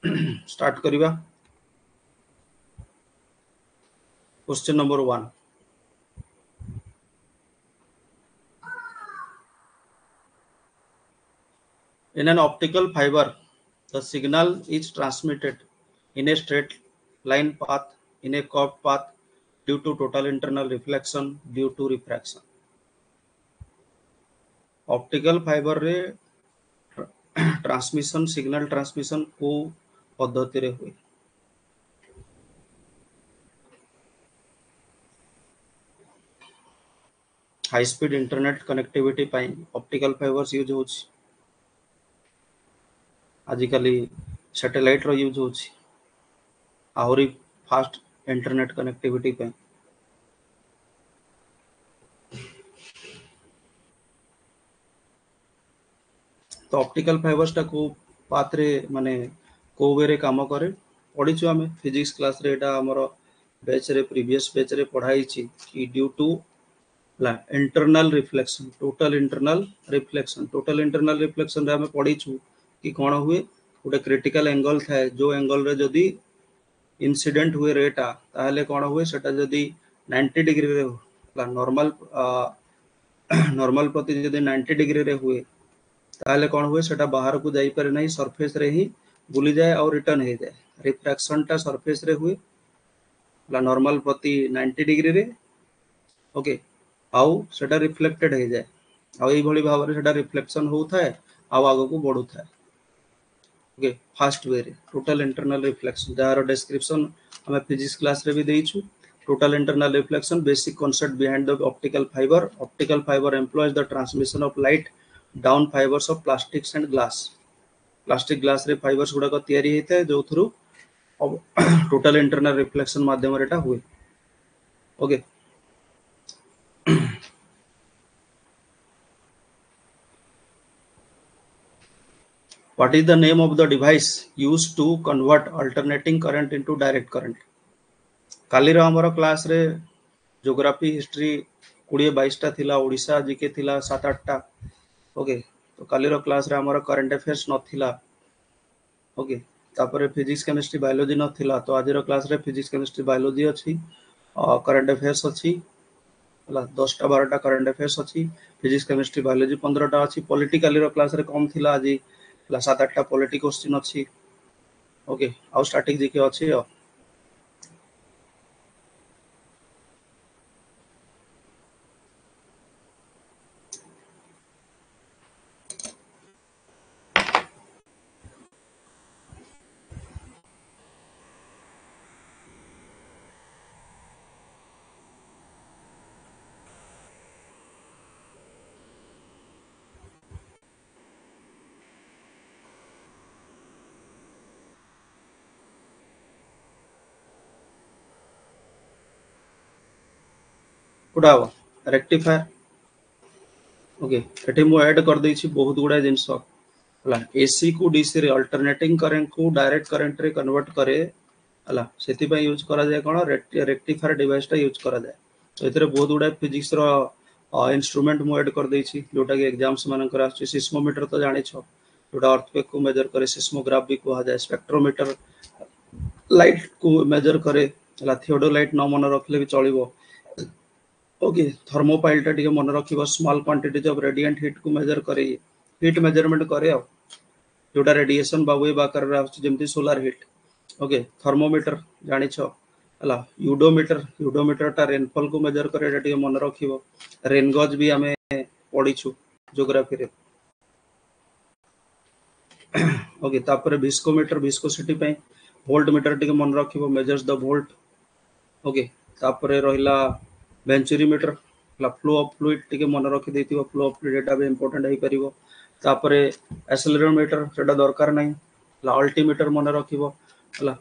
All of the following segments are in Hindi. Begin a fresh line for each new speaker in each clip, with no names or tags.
स्टार्ट करिवा। Question number 1, in an optical fiber the signal is transmitted in a straight line path in a curved path due to total internal reflection due to refraction. Optical fibre रे ट्रांसमिशन सिग्नल ट्रांसमिशन को पद्धति रे हुए। हाई स्पीड इंटरनेट कनेक्टिविटी पाई ऑप्टिकल फाइबर्स यूज होछि। आजिकली सैटेलाइट रो यूज होछि आहुरी फास्ट इंटरनेट कनेक्टिविटी पाई। तो ऑप्टिकल फाइबर्स टा को पाथ रे माने को वे रे काम करे पढिछु हमें फिजिक्स क्लास रे। एटा हमर बैच रे प्रीवियस बैच रे पढ़ाई छी कि due to internal reflection total internal reflection रे हमें पढिछु कि कोन हुए गोटे क्रिटिकल एंगल थाए जो एंगल रे जदी इंसिडेंट हुए रेटा ताहले कोन हुए सेटा जदी 90 डिग्री रे नॉर्मल प्रति जदी 90 डिग्री रे हुए ताहले कोन हुए सेटा बाहर को जाई पारे नहीं सरफेस रे ही बुली जाए और रिटर्न हो जाए। रिफ्रैक्शन टा सरफेस रे हुए नॉर्मल प्रति 90 डिग्री रे ओके आउ सेटा रिफ्लेक्टेड हो जाए आउ एई भली भाव रे सेटा रिफ्लेक्शन होउथाय आउ आगो को बढ़ुथाय। ओके फास्ट वे रे टोटल इंटरनल रिफ्लेक्शन जार डिस्क्रिप्शन हमें फिजिक्स क्लास रे भी देइछु। Total internal reflection basic concept behind the optical fiber employs the transmission of light down fibers of plastics and glass. Plastic glass रे फाइबर्स गुडा को तयारी हेते जो थ्रू टोटल इंटरनल रिफ्लेक्शन माध्यम रे एटा हुए। Okay what is the name of the device used to convert alternating current into direct current? काली रो हमर क्लास रे ज्योग्राफी हिस्ट्री 20-22 टा थिला ओडिसा जीके थिला 7-8 टा। ओके तो काली रो क्लास रे हमर करंट अफेयर्स न थिला। ओके तापर फिजिक्स केमिस्ट्री बायोलॉजी न थिला तो आज रो क्लास रे फिजिक्स केमिस्ट्री बायोलॉजी अछि और करंट अफेयर्स अछि हला 10 टा 12 टा करंट अफेयर्स अछि। फिजिक्स केमिस्ट्री बायोलॉजी 15 टा अछि। पॉलिटिकल रो क्लास रे कम थिला आज 7-8 टा पॉलिटी क्वेश्चन अछि। ओके आउ स्टैटिक जीके अछि। कोडा रेक्टिफायर। ओके एठी मु ऐड कर दै छी बहुत गुडा जिंस हला एसी को डीसी रे अल्टरनेटिंग करंट को डायरेक्ट करंट रे कन्वर्ट करे हला सेति पय यूज करा जाय कोन रेक्टिफायर डिवाइस टा यूज करा जाय। तो एतरे बहुत गुडा फिजिक्स रो इंस्ट्रूमेंट मु ऐड कर दै छी जोटा के एग्जाम्स मानन कर आछी। सिस्मोमीटर तो जानि छ जोटा अर्थक्वेक को मेजर करे सिस्मोग्राफ भी कहा जाय। स्पेक्ट्रोमीटर लाइट को मेजर करे हला थियोडोलाइट न मन रखले भी चलिबो। ओके थर्मोपाइल टा ଟିକେ मन रखिबो small quantities of radiant heat को मेजर करे हीट मेजरमेंट करे आ जोटा रेडिएशन बा वेव आकार रे आछी जेमति सोलर हीट। ओके थर्मोमीटर जानि छ हला यूडोमीटर टा रेनफॉल को मेजर करे एटा ଟିକେ मन रखिबो। रेन गज भी हमें पढिछु ज्योग्राफी रे। ओके तापर विस्कोमीटर विस्कोसिटी पे वोल्ट मीटर ଟିକେ मन रखिबो मेजर्स द वोल्ट। ओके तापर रहिला वेंचुरीमीटर फ्लो ऑफ फ्लूइड टिके मन रखि देथिबो फ्लो ऑफ फ्लूइड एटा भी इंपोर्टेंट है परिबो। तापरे एक्सेलेरोमीटर सेटा दरकार नै अल्टीमीटर मन रखिबो हला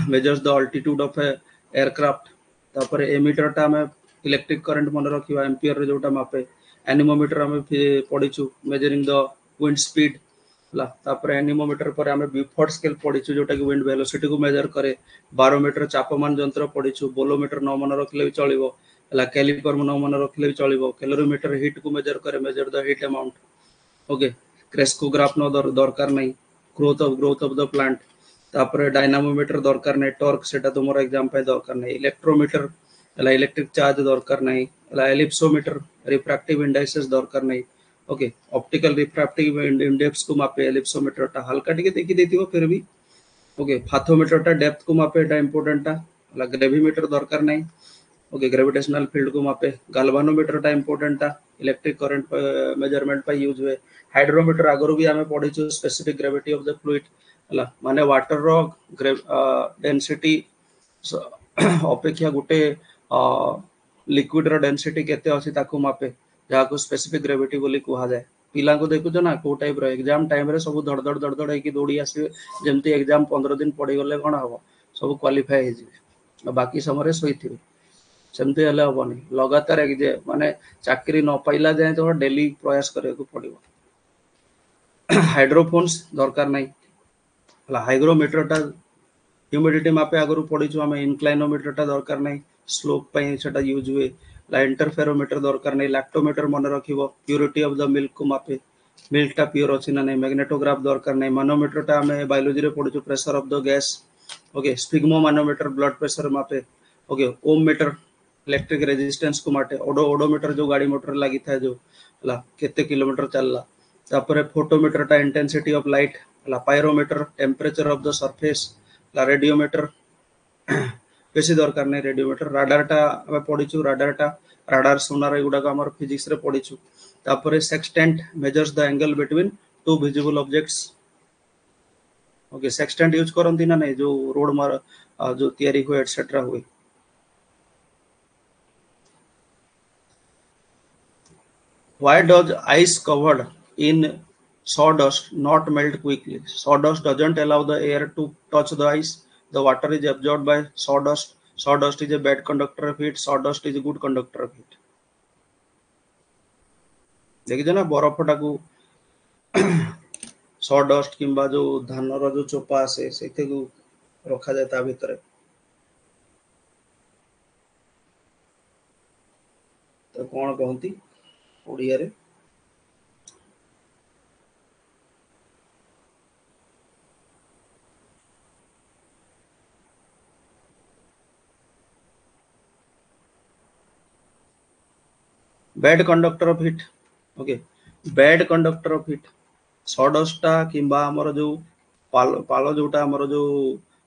measures the altitude of aircraft. तापरे एमीटर टा में इलेक्ट्रिक करंट मन रखिबो एम्पियर रे जोटा मापे। एनीमोमीटर हमें पढिछु मेजरिंग द विंड स्पीड हला। तापरे एनीमोमीटर पर हमें ब्यूफोर्ड स्केल पढिछु जोटा कि विंड वेलोसिटी को मेजर करे। बारोमीटर चापमान यंत्र पढिछु। बोलोमीटर न मन रखले भी चलिबो हला। कैलिपर न मन रखले भी चलिबो। कैलोरीमीटर हीट को मेजर करे measure the heat amount. Okay crescograph न दरकार नै ग्रोथ ऑफ द प्लांट तापर डायनामोमीटर दरकार नहीं, टॉर्क सेटा तुमर एग्जाम पे दरकार नहीं, इलेक्ट्रोमीटर हला इलेक्ट्रिक चार्ज दरकार नहीं, हला एलिप्सोमीटर रिफ्रैक्टिव इंडाइसेस दरकार नहीं। ओके, ऑप्टिकल रिफ्रैक्टिव इंडेक्स को मापे एलिप्सोमीटर टा हल्का टिके देखि देथिबो फिर भी। ओके, फाथोमीटर टा डेप्थ को मापे, एटा इंपोर्टेंट टा हला। ग्रेविमीटर दरकार नहीं। ओके, ग्रेविटेशनल फील्ड को मापे। गाल्वानोमीटर टा इंपोर्टेंट टा इलेक्ट्रिक करंट मेजरमेंट पे यूज हुए। हाइड्रोमीटर आगरो भी हमें पढ़ी specific gravity of the fluid हला, माने वाटर रो डेंसिटी अपेक्षा गोटे लिक्विड रो डेंसिटी केते अछि ताकू मापे, जाको स्पेसिफिक ग्रेविटी बोली कुहा जाय। पिला को देखुछ ना को टाइप रो एग्जाम टाइम रे सब धड़ धड़ हेकी दौड़ी आसीबे, जेमती एग्जाम 15 दिन पड़ी गले कोन हबो, सब क्वालिफाई हे जिवे, बाकी समय रे सोइथिबे। सेमती हेले हबनी, लगातार माने चाकरी न पाइला जाए तो डेली प्रयास करे को पड़िबो। हाइड्रोफोन्स दरकार नहीं हला। हाइग्रोमीटर टा ह्यूमिडिटी मापे आगरू पढ़ीछु आमे। इनक्लाइनोमीटर टा दरकार नहीं, स्लोप पई सेटा यूज हुए। ला इंटरफेरोमीटर दरकार नहीं। लैक्टोमीटर मन रखिबो, प्योरिटी ऑफ द मिल्क को मापे, मिल्क टा प्योर अछि ना नहीं। मैग्नेटोग्राफ दरकार नहीं। मानोमीटर टा आमे बायोलॉजी रे पढ़ीछु, pressure of the gas. Okay, sphygmomanometer blood pressure मापे। Okay, ohmmeter electric resistance को माटे। ओडोमीटर जो गाड़ी मोटर लागि था जो हला केते किलोमीटर चलला। तापरे फोटोमीटर टा इंटेंसिटी ऑफ लाइट हला। Pyrometer temperature of the surface हला। रेडियोमीटर बेसी दरकार नहीं। रेडियोमीटर राडार टा हमें पढ़ीछु, राडार टा राडार सोनार एगुडा हमर फिजिक्स रे पढ़ीछु। तापरे sextant measures the angle between two visible objects. Okay, sextant use करंती ना नहीं, जो रोड मार जो तयारी हुए एटसेट्रा हुए। Why does ice covered in sawdust not melt quickly? Sawdust doesn't allow the air to touch the ice. The water is absorbed by sawdust. Sawdust is a bad conductor of heat. Sawdust is a good conductor of heat. देखिए ना बरफ टाकू सॉडस्ट किंबा जो धान रो जो चोपा आसे सेथे को रखा जाय ता भितर, तो कोन कहंती ओडिया रे bad conductor of heat. Okay, bad conductor of heat sawdust टा किंबा हमर जो पालो जोटा हमर जो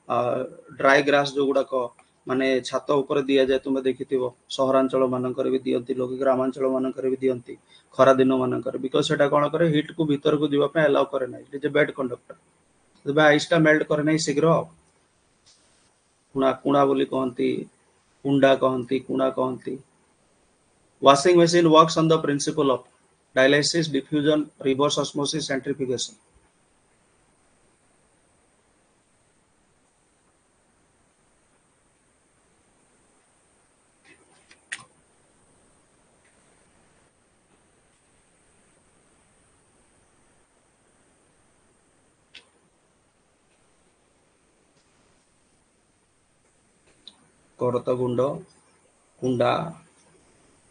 ड्राई ग्रास जो गुडा को माने छात ऊपर दिया जाए, तुम देखिथिबो सहरांचल मानकर भी दियंती लोग, ग्रामांचल मानकर भी दियंती खरा दिन मानकर, बिकॉज सेटा कोन करे हीट को भीतर को जीवा पे अलाउ करे नै। It is a bad conductor. तबे आइस टा मेल्ट करे नै शीघ्र। कुणा कुणा बोली कहंती, कुंडा कहंती, कुणा कहंती। Washing machine works on the principle of dialysis, diffusion, reverse osmosis, centrifugation. करत गुंड, कुंडा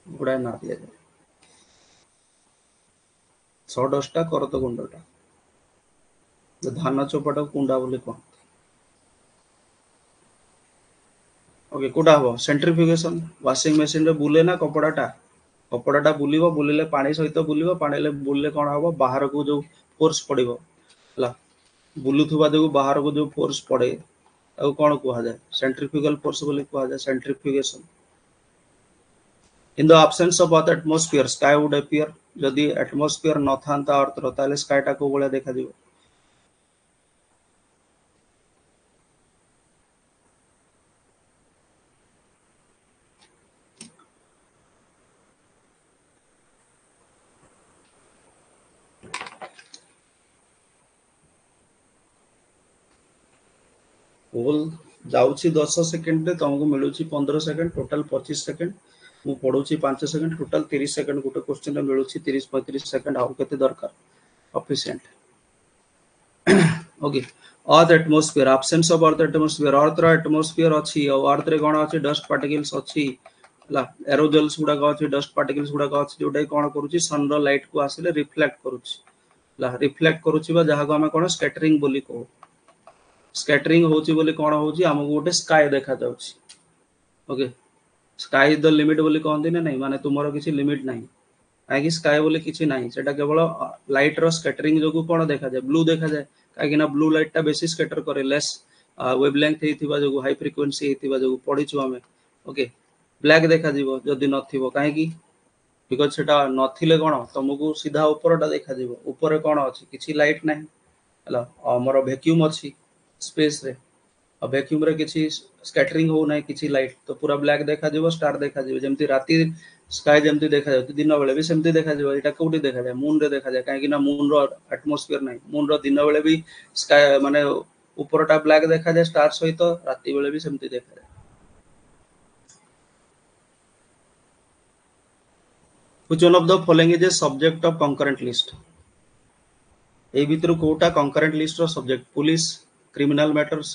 गुड़ा ना दिया जाए। सॉडस्ट टा करत गुंडटा, धान चोपाटा कुंडा बोली कहते। ओके, कोटा हबो सेंट्रीफ्यूगेशन। वाशिंग मशीन रे बुले ना कपड़ाटा, कपड़ाटा बुलिबो, बुलिले पानी सहित बुलिबो, पानी ले बुलले कोन हबो बाहर को जो फोर्स पड़िबो हला, बुलुथुबा जो बाहर को जो फोर्स पड़े ताको कोन कुहा जाय, सेंट्रीफ्यूगल फोर्स बोली कुहा जाय, centrifugation. In the absence of earth atmosphere, sky would appear. जदि एटमॉस्फेयर न थांता अर्थ रो ताले स्काई टा को बोले देखा दिबो। होल जाउची 10 सेकंड रे तुमको मिलुची 15 सेकंड, टोटल 25 सेकंड। मु पढुची 5 सेकंड, टोटल 30 सेकंड। गोटे क्वेश्चन रे मिलुची 30-35 सेकंड। आउ केते दरकार ऑफिशिएंट। Okay, earth atmosphere, absence of earth atmosphere. Earth रो एटमॉस्फेयर अछि और अर्थ रे कोन अछि डस्ट पार्टिकल्स अछि ला, एरोजल्स गुडा का अछि, डस्ट पार्टिकल्स गुडा का अछि, जोडा कोन करूची सन रो लाइट को आसीले रिफ्लेक्ट करूची ला, रिफ्लेक्ट करूची बा जहा को हम कोन स्कैटरिंग बोली को। स्कैटरिंग होची बोली कोन होची हमको गोटे स्काई देखा जाउची ओके स्काई द लिमिट बोली कहते ना नहीं माने तुमरो किसी लिमिट नहीं काहे स्काई बोली किसी नहीं सेटा केवल लाइट रो स्कैटरिंग जोगु कोन देखा जाए ब्लू देखा जाए काहे ना ब्लू लाइट टा बेसी स्कैटर करे लेस वेवलेंथ हेतिबा जोगु हाई फ्रीक्वेंसी हेतिबा जोगु पढिछु हमें ओके ब्लैक देखा जीवो जदी नथिबो काहे की बिकॉज सेटा नथिले कोन तुमको सीधा ऊपरटा देखा जीवो ऊपर कोन अछि किछि लाइट नाही हला हमर वैक्यूम अछि स्पेस रे वैक्यूम रे किछि स्कैटरिंग हो नाही किछि लाइट तो पूरा ब्लैक देखा जीवो स्टार देखा जीवो जेमति राती स्काई जेमति देखा जाय दिन बेले भी सेमति देखा जीवो एटा कोठी देखा जाय मून रे देखा जाय काहे कि ना मून रो एटमॉस्फेयर नाही मून रो दिन बेले भी स्काई माने ऊपरटा ब्लैक देखा जाय स्टार सहित राती बेले भी सेमति देखा जाय which one of the following is a subject of concurrent list ए भितर कोटा concurrent list रो subject police criminal matters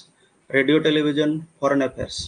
radio television foreign affairs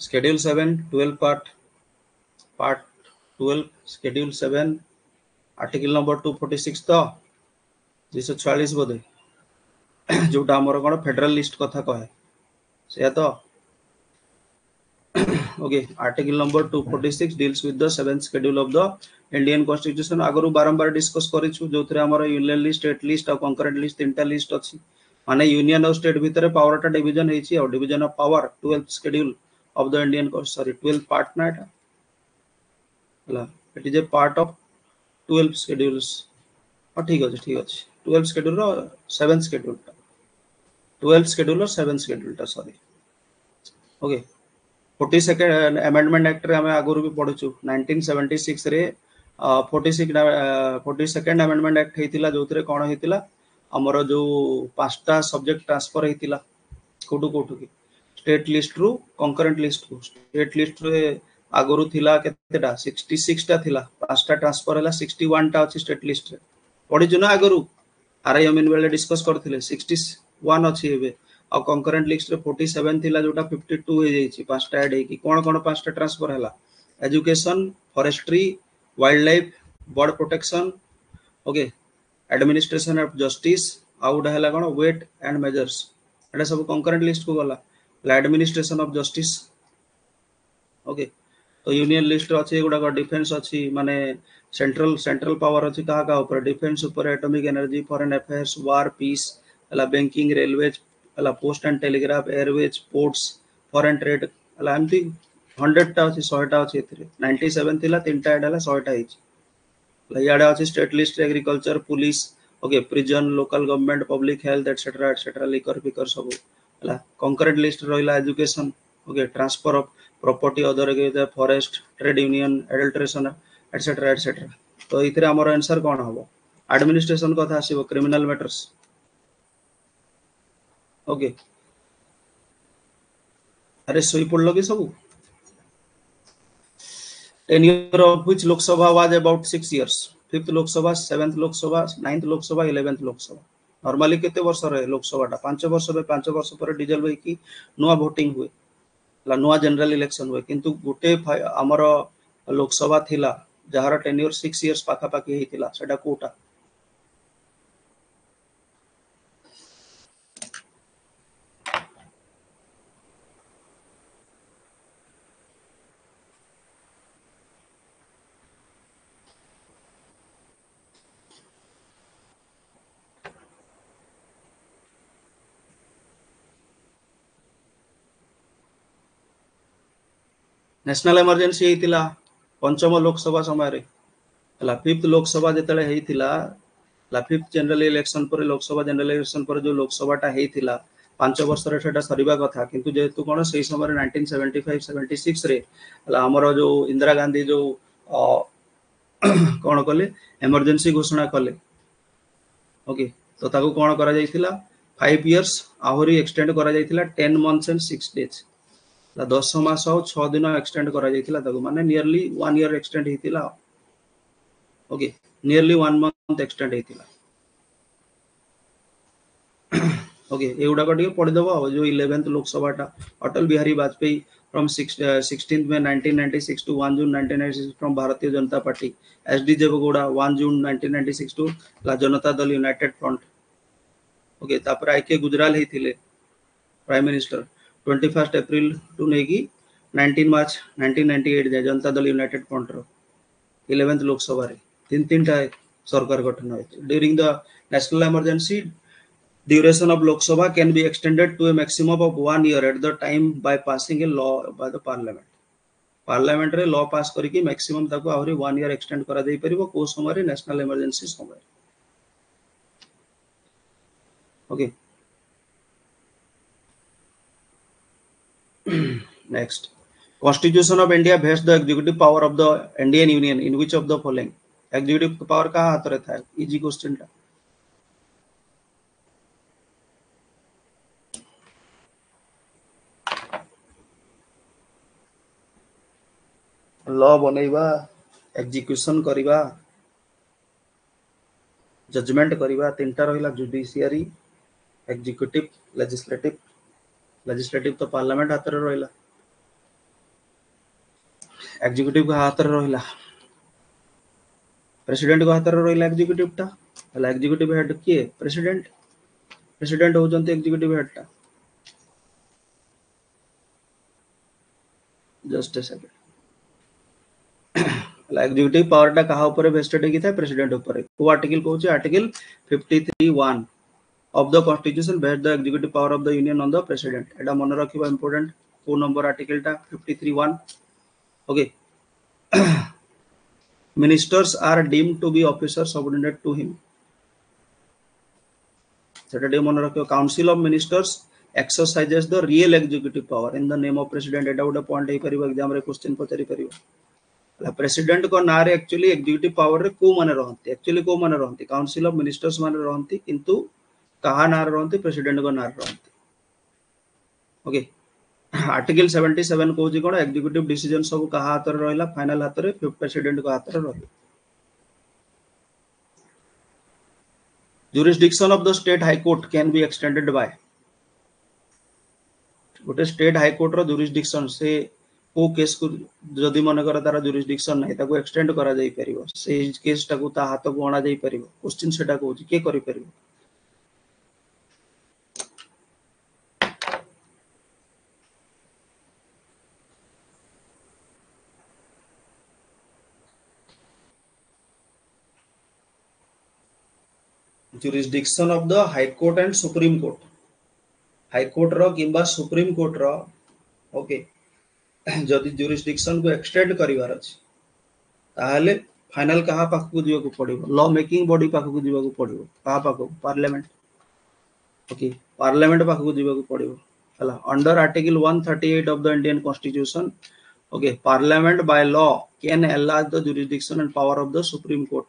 schedule 7 12 part 12 schedule 7 article number 246 तो 246 बोधे जोटा हमर कोन फेडरल लिस्ट कथा कहे से तो okay article number 246 deals with the 7th schedule of the Indian constitution आगरु बारंबार डिस्कस करिछु जोथरे हमर यूनियन लिस्ट स्टेट लिस्ट और कंकरेंट लिस्ट तीनटा लिस्ट अछि माने यूनियन और स्टेट भितरे पावर टा डिवीजन हेछि और division of power 12th schedule of the Indian sorry 12th part ना एटा हला it is a part of 12 schedules ठीक अछि 12 schedule रो 7th schedule टा 12 schedule और 7th schedule टा sorry okay 42nd amendment act रे हमें आगुरु भी पढुछु 1976 रे 42nd अमेंडमेंट एक्ट हेतिला जोतरे कोन हेतिला हमर जो पांचटा सब्जेक्ट ट्रांसफर हेतिला कोठु की स्टेट लिस्ट रु कंकरेंट लिस्ट को स्टेट लिस्ट रे आगुरु थिला केतेटा 66 टा थिला पांचटा ट्रांसफर हला 61 टा अछि स्टेट लिस्ट रे पढिछु ना आगुरु आरआई अमीन बेले डिस्कस करथिले 61 अछि हेबे और कंकरेंट लिस्ट रे 47 थिला जोटा 52 हो जाईची पांचटा ऐड हेकी कोन पांचटा ट्रांसफर हला education forestry wildlife bird protection okay administration of justice आउडा हला कोन वेट एंड मेजर्स एटा सब कंकरेंट लिस्ट को गला एडमिनिस्ट्रेशन ऑफ जस्टिस ओके तो यूनियन लिस्ट अछि गुडा डिफेंस अछि माने सेंट्रल पावर अछि का ऊपर डिफेंस ऊपर एटॉमिक एनर्जी फॉरेन अफेयर्स वार पीस हला बैंकिंग रेलवेज हला post and telegraph Airways ports foreign trade हला एमती 100 टा अछि 100 टा अछि एथिरे 97 थिला तीनटा ऐड हला 100 टा हिच हला याडा अछि state list agriculture police okay prison local government public health etcetera liquor फिकर सब हला कंकरेंट लिस्ट रहिला education okay transfer of property other के forest trade union adulteration etcetera तो इथरे हमर आंसर कोन हबो एडमिनिस्ट्रेशन कथा आसीबो क्रिमिनल मैटर्स ओके अरे सोई पड़लो कि सब tenure of which Lok Sabha was about 6 years 5th Lok Sabha 7th Lok Sabha 9th Lok Sabha 11th Lok Sabha normally केते वर्ष रहे लोक सभाटा 5 वर्ष रे 5 वर्ष पर डिजल होई कि नुवा वोटिंग हुए ला नुवा जनरल इलेक्शन हुए किंतु गुटे हमर लोक सभा थिला जहार टेन्योर 6 इयर्स पाखा पाखी हेतिला सेटा कोटा नेशनल इमरजेंसी हेतिला पंचम लोकसभा समय रे हला फिफ्थ लोकसभा जेतले हेतिला ला फिफ्थ जनरल इलेक्शन पर लोकसभा जनरल इलेक्शन पर जो लोकसभाटा हेतिला 5 वर्ष रे सेटा सरीबा कथा किंतु जेहेतु कोन सेही समय 1975 76 रे हला हमर जो इंदिरा गांधी जो कोन कले इमरजेंसी घोषणा कले ओके तो ताको कोन करा जायतिला 5 इयर्स आहुरी एक्सटेंड करा जायतिला 10 मंथ्स एंड 6 डेज 10 मास और 6 दिन एक्सटेंड करा जायतिला ताको माने नियरली 1 ईयर एक्सटेंड हेतिला ओके नियरली 1 मंथ एक्सटेंड हेतिला ओके एगुड़ा को पढ़ी दबो जो 11th लोकसभा टा Atal Bihari Vajpayee from 16th May 1996 to 1 June 1996 from Bharatiya Janata party SD Deve Gowda 1 जून 1996 टू ला Janata Dal united front okay तापर IK Gujral हेथिले prime minister 21 April to नेकी 19 मार्च 1998 जाए जनता Dal united front row 11th Lok Sabha रे तीन टा सरकार गठन होय during the national emergency duration of Lok Sabha can be extended to a maximum of 1 year at the time by passing a law by the parliament. Parliament रे law pass करके maximum ताको आहुरी 1 year extend करा दे परिबो को समय रे national emergency समय okay next Constitution of India vests the executive power of the Indian Union in which of the following executive power का हाथ रहता है easy question टा लॉ बनैबा एग्जीक्यूशन करिबा जजमेंट करिबा तीनटा रहिला जुडिशियरी एग्जीक्यूटिव लेजिस्लेटिव तो पार्लियामेंट हाथ रे रहिला एग्जीक्यूटिव का हाथ रे रहिला प्रेसिडेंट को हाथ रे रहिला एग्जीक्यूटिव टा हला एग्जीक्यूटिव हेड किए प्रेसिडेंट हो जंती एग्जीक्यूटिव हेड टा just a second executive power टा कहा ऊपर वेस्टेड की था प्रेसिडेंट ऊपर को article कहूची article 53(1) of the constitution vests the executive power of the union on the president एटा मन रखिबा इंपोर्टेंट को नंबर आर्टिकल टा 53(1) okay ministers are deemed to be officers subordinate to him सेटा डे मन रखियो council of ministers exercises the real executive power in the name of president Etah Uda point hey परिबो exam रे क्वेश्चन पचारि परिबो प्रेसिडेंट को ना रे एक्चुअली एग्जीक्यूटिव पावर रे को माने रहंती एक्चुअली को माने रहंती काउंसिल ऑफ मिनिस्टर्स माने रहंती किंतु कहा ना रहंती प्रेसिडेंट को ना रहंती ओके आर्टिकल 77 कहूची कोन एग्जीक्यूटिव डिसीजन सब कहा हाथ रे रहला फाइनल हाथ रे प्रेसिडेंट को हाथ रे रहला jurisdiction of the state high court can be extended by गोटे स्टेट हाई कोर्ट रो jurisdiction से को केस को जदि मन कर तार jurisdiction नाही ताको एक्सटेंड करा जाई परिबो से केस टाको ता हाथ को अणा जाई परिबो क्वेश्चन सेटा कहूची के करि परिबो jurisdiction of the high court and supreme court high court रो किबा सुप्रीम कोर्ट रो ओके जदि jurisdiction को एक्सटेंड करिवार अछि ताहले फाइनल कहा पाख को दियो को पड़िबो लॉ मेकिंग बॉडी पाख को दियो को पड़िबो कहा पाख पार्लियामेंट ओके पार्लियामेंट पाख को दियो को पड़िबो हला under article 138 of the Indian constitution okay parliament by law can एलार्ज the jurisdiction and power of the supreme court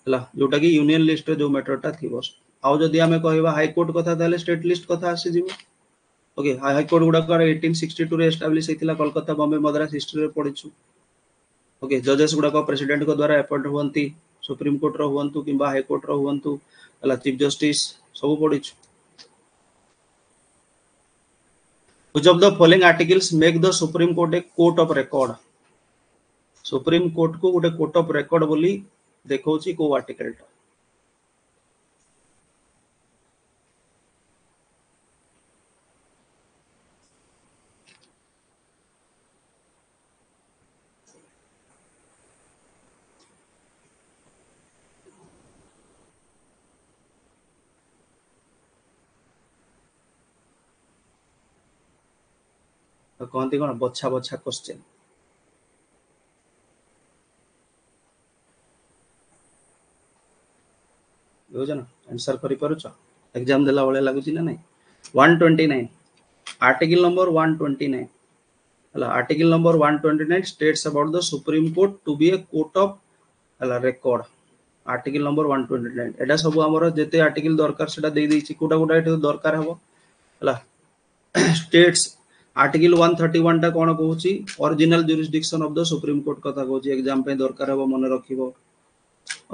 हला जोटा की यूनियन लिस्ट रे जो मैटर टा थिबो आउ जदि हमें कहबा हाई कोर्ट कथा ताले स्टेट लिस्ट कथा आसी जीवो ओके हाई कोर्ट गुडा कर 1862 रे एस्टैब्लिश हेतिला कोलकाता बॉम्बे मद्रास हिस्ट्री रे पढिछु ओके जजेस गुडा को प्रेसिडेंट को द्वारा अपॉइंट हुवंती सुप्रीम कोर्ट रो हुवंतु किबा हाई कोर्ट रो हुवंतु हला चीफ जस्टिस सब पढिछु which of the following articles make the supreme court a court of record supreme court को गोटे कोर्ट ऑफ रेकॉर्ड बोली देखौची को आर्टिकल टा कहती कौन बछा बछा क्वेश्चन बुझ ना आंसर करि परछ एग्जाम देला बळे लागुची ना नहीं 129 आर्टिकल नंबर 129 हला article number 129 states about the supreme court to be a court of हला रेकॉर्ड आर्टिकल नंबर 129 एटा सब हमर जेते आर्टिकल दरकार सेटा दे दैछि कोटा कोटा एटा दरकार हबो हला स्टेट्स आर्टिकल 131 टा कोन कहूची original jurisdiction of the supreme court कथा कहूची एग्जाम पे दरकार हबो मन रखिबो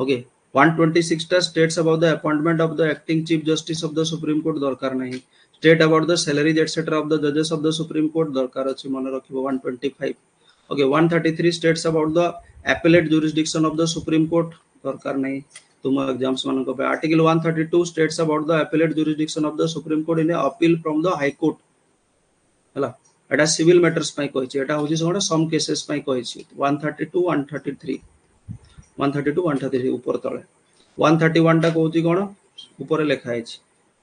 ओके 126 टा states about the appointment of the acting chief justice of the supreme court दरकार नहीं state about the salaries etcetera of the जजेस ऑफ द सुप्रीम कोर्ट दरकार अछि मन रखिबो 125 okay 133 states about the appellate jurisdiction of the supreme court दरकार नहीं तुम एग्जाम्स मान को article 132 states about the appellate jurisdiction of the supreme court in appeal from the high court हला एटा सिविल मैटर्स पई कहछि एटा होछि सोडा सम केसेस पई कहछि 132 133 132 133 ऊपर तळे 131 टा कहछि कोन ऊपर लिखा हैछि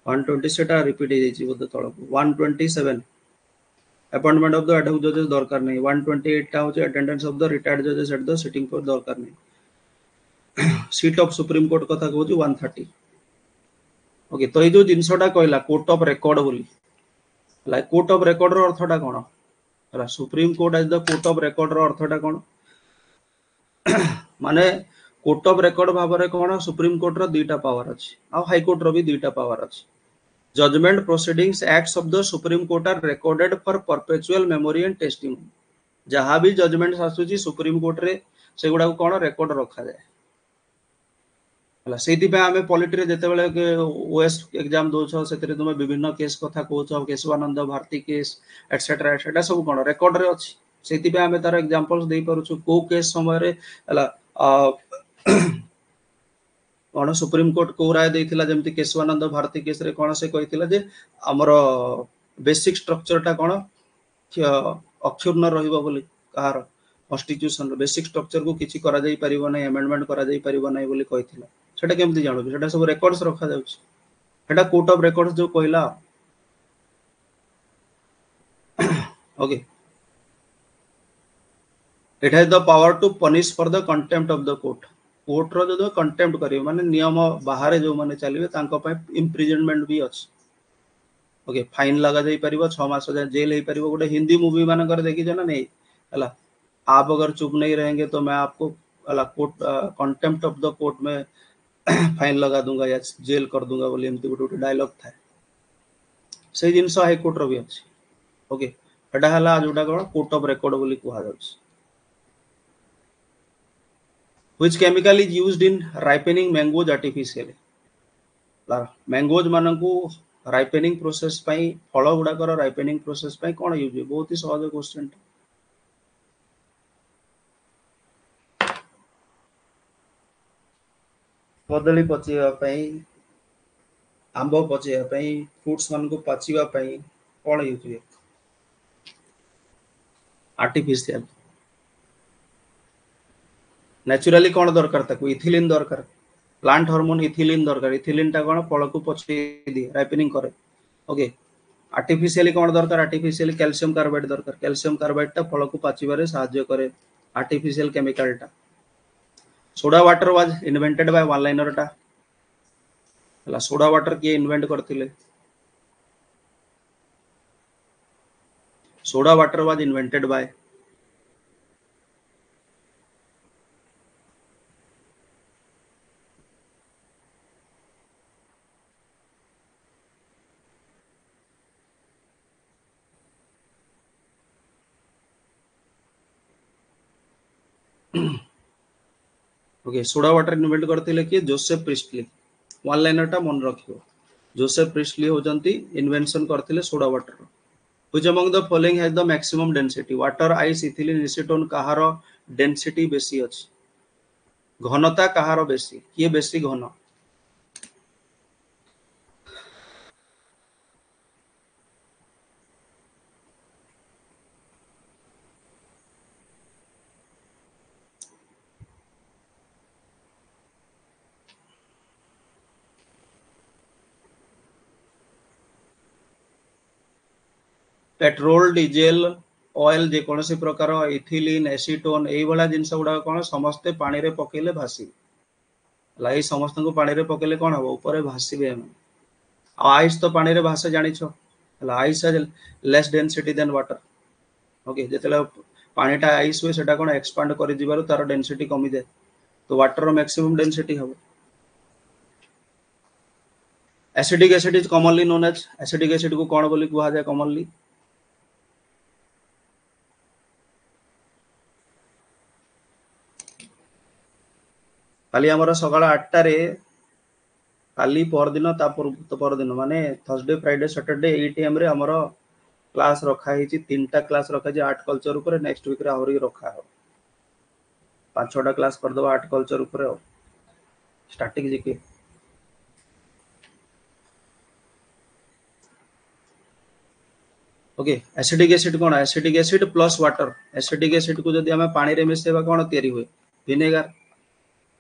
120 सेटा रिपीट हे जाइछि बोध तळ 127 अपॉइंटमेंट ऑफ द एडहॉक जजेस दरकार नहीं 128 टा होछि अटेंडेंस ऑफ द रिटायर्ड जजेस एट द सिटिंग कोर्ट दरकार नहीं सीट ऑफ सुप्रीम कोर्ट कथा कहछि 130 ओके तो ए जो जिंसटा कहला कोर्ट ऑफ रिकॉर्ड बोली लाइक कोर्ट ऑफ रिकॉर्ड रो अर्थटा कोन हला supreme court as the court of record रो अर्थटा कोन माने कोर्ट ऑफ रिकॉर्ड भाबरे कोन सुप्रीम कोर्ट रो दुईटा पावर अछि आ हाई कोर्ट रो भी दुईटा पावर अछि judgment proceedings acts of the supreme court are recorded for perpetual memory and testimony जहां भी जजमेंट आसुची सुप्रीम कोर्ट रे सेगुडा को कोन रिकॉर्ड रखा जाय हला सेति पे हमें पॉलिटी रे जते बेले के ओएस एग्जाम दोछो सेतरे तुमे विभिन्न केस कथा कहउछो Kesavananda Bharati case etcetera etcetera सब कोन रिकॉर्ड रे अछि सेति पे हमें तार एग्जांपल्स देई परुछु को केस समय रे हला कोन सुप्रीम कोर्ट को राय देथिला जेमति केशवानंद भारती केस रे कोन से कहिथिला जे हमर बेसिक स्ट्रक्चर टा कोन अक्षुण्ण रहिबो बोली कहार कॉन्स्टिट्यूशन बेसिक स्ट्रक्चर को किछि करा जाई परिबो नै अमेंडमेंट करा जाई परिबो नै बोली कहिथिला सेटा केमति जानो सेटा सब रिकॉर्ड्स रखा जाउछ सेटा कोर्ट ऑफ रिकॉर्ड्स जो कहला okay it has the power to punish for the contempt of the court court रो जो कंटेम्प्ट करियो माने नियम बाहर जो माने चलिबे तांको पय इंप्रिजनमेंट भी अछि ओके फाइन लगा जाई परिबो 6 मास जेल हे परिबो गोटे हिंदी मूवी माने कर देखि जना नै हला आप अगर चुप नहीं रहेंगे तो मैं आपको हला court contempt of the court में फाइन लगा दूंगा या जेल कर दूंगा बोली एमती गोटे डायलॉग था से जिंस हाई कोर्ट रो भी अछि ओके एटा हला जोटा कोर्ट ऑफ रिकॉर्ड बोली कुहा जाउछ which chemical is used in ripening mangoes artificially mangoes Manku ripening process पई फल गुडा कर ripening process पई कोन यूज है बहुत ही सहज क्वेश्चन कदली पचिवा पई आंबो पचिवा पई फ्रूट्स मानकू पचिवा पई कोन यूज है आर्टिफिशियल नेचुरली कौन दरकार ताको इथिलिन दरकार प्लांट हार्मोन इथिलिन दरकार इथिलिन टा कौन फल को पचे दी राइपनिंग करे ओके आर्टिफिशियली कौन दरकार आर्टिफिशियली कैल्शियम कार्बाइड दरकार कैल्शियम कार्बाइड टा फल को पाचिबारे सहायता करे आर्टिफिशियल केमिकल टा soda water was invented by one liner टा हला सोडा वाटर के इन्वेंट करथिले soda water was invented by okay soda water invent करथिले कि जोसेफ प्रिस्टली वन लाइनर टा मन रखियो जोसेफ प्रिस्टली होजंती इन्वेंशन करथिले soda water which among the following has the maximum density water ice ethylene acetone Kahar density बेसी अछि घनता कहार बेसी किए बेसी घन पेट्रोल डीजेल ऑयल जे कोनोसी प्रकार इथिलिन एसीटोन एई वाला जिंस गुडा कोन समस्त पानी रे पकेले भासी लाई समस्त को पानी रे पकेले कोन हो ऊपर भासीबे हम आइस तो पानी रे भाषा जानी छो हला ice has less density than water okay जेतले पानीटा आइस हुए सेटा कोन एक्सपांड करि जिबारो तार डेंसिटी कमी जाए तो वाटर रो मैक्सिमम डेंसिटी हबो acidic acid is commonly known as acidic acid को कोन बोली कुहा जाय कॉमनली काली हमर सकाळ 8 टा रे काली पर दिन ता पर दिन माने थर्सडे फ्राइडे सैटरडे 8 एम रे हमर क्लास रखा है तीन टा क्लास रखा है आर्ट कल्चर ऊपर नेक्स्ट वीक रे आहुरी रखा हो 5-6 क्लास कर दो आर्ट कल्चर ऊपर starting GK okay acidic acid कोन acidic acid plus water acidic acid को जदी हमें पानी रे मिसेबा कोन तयारी हुए विनेगर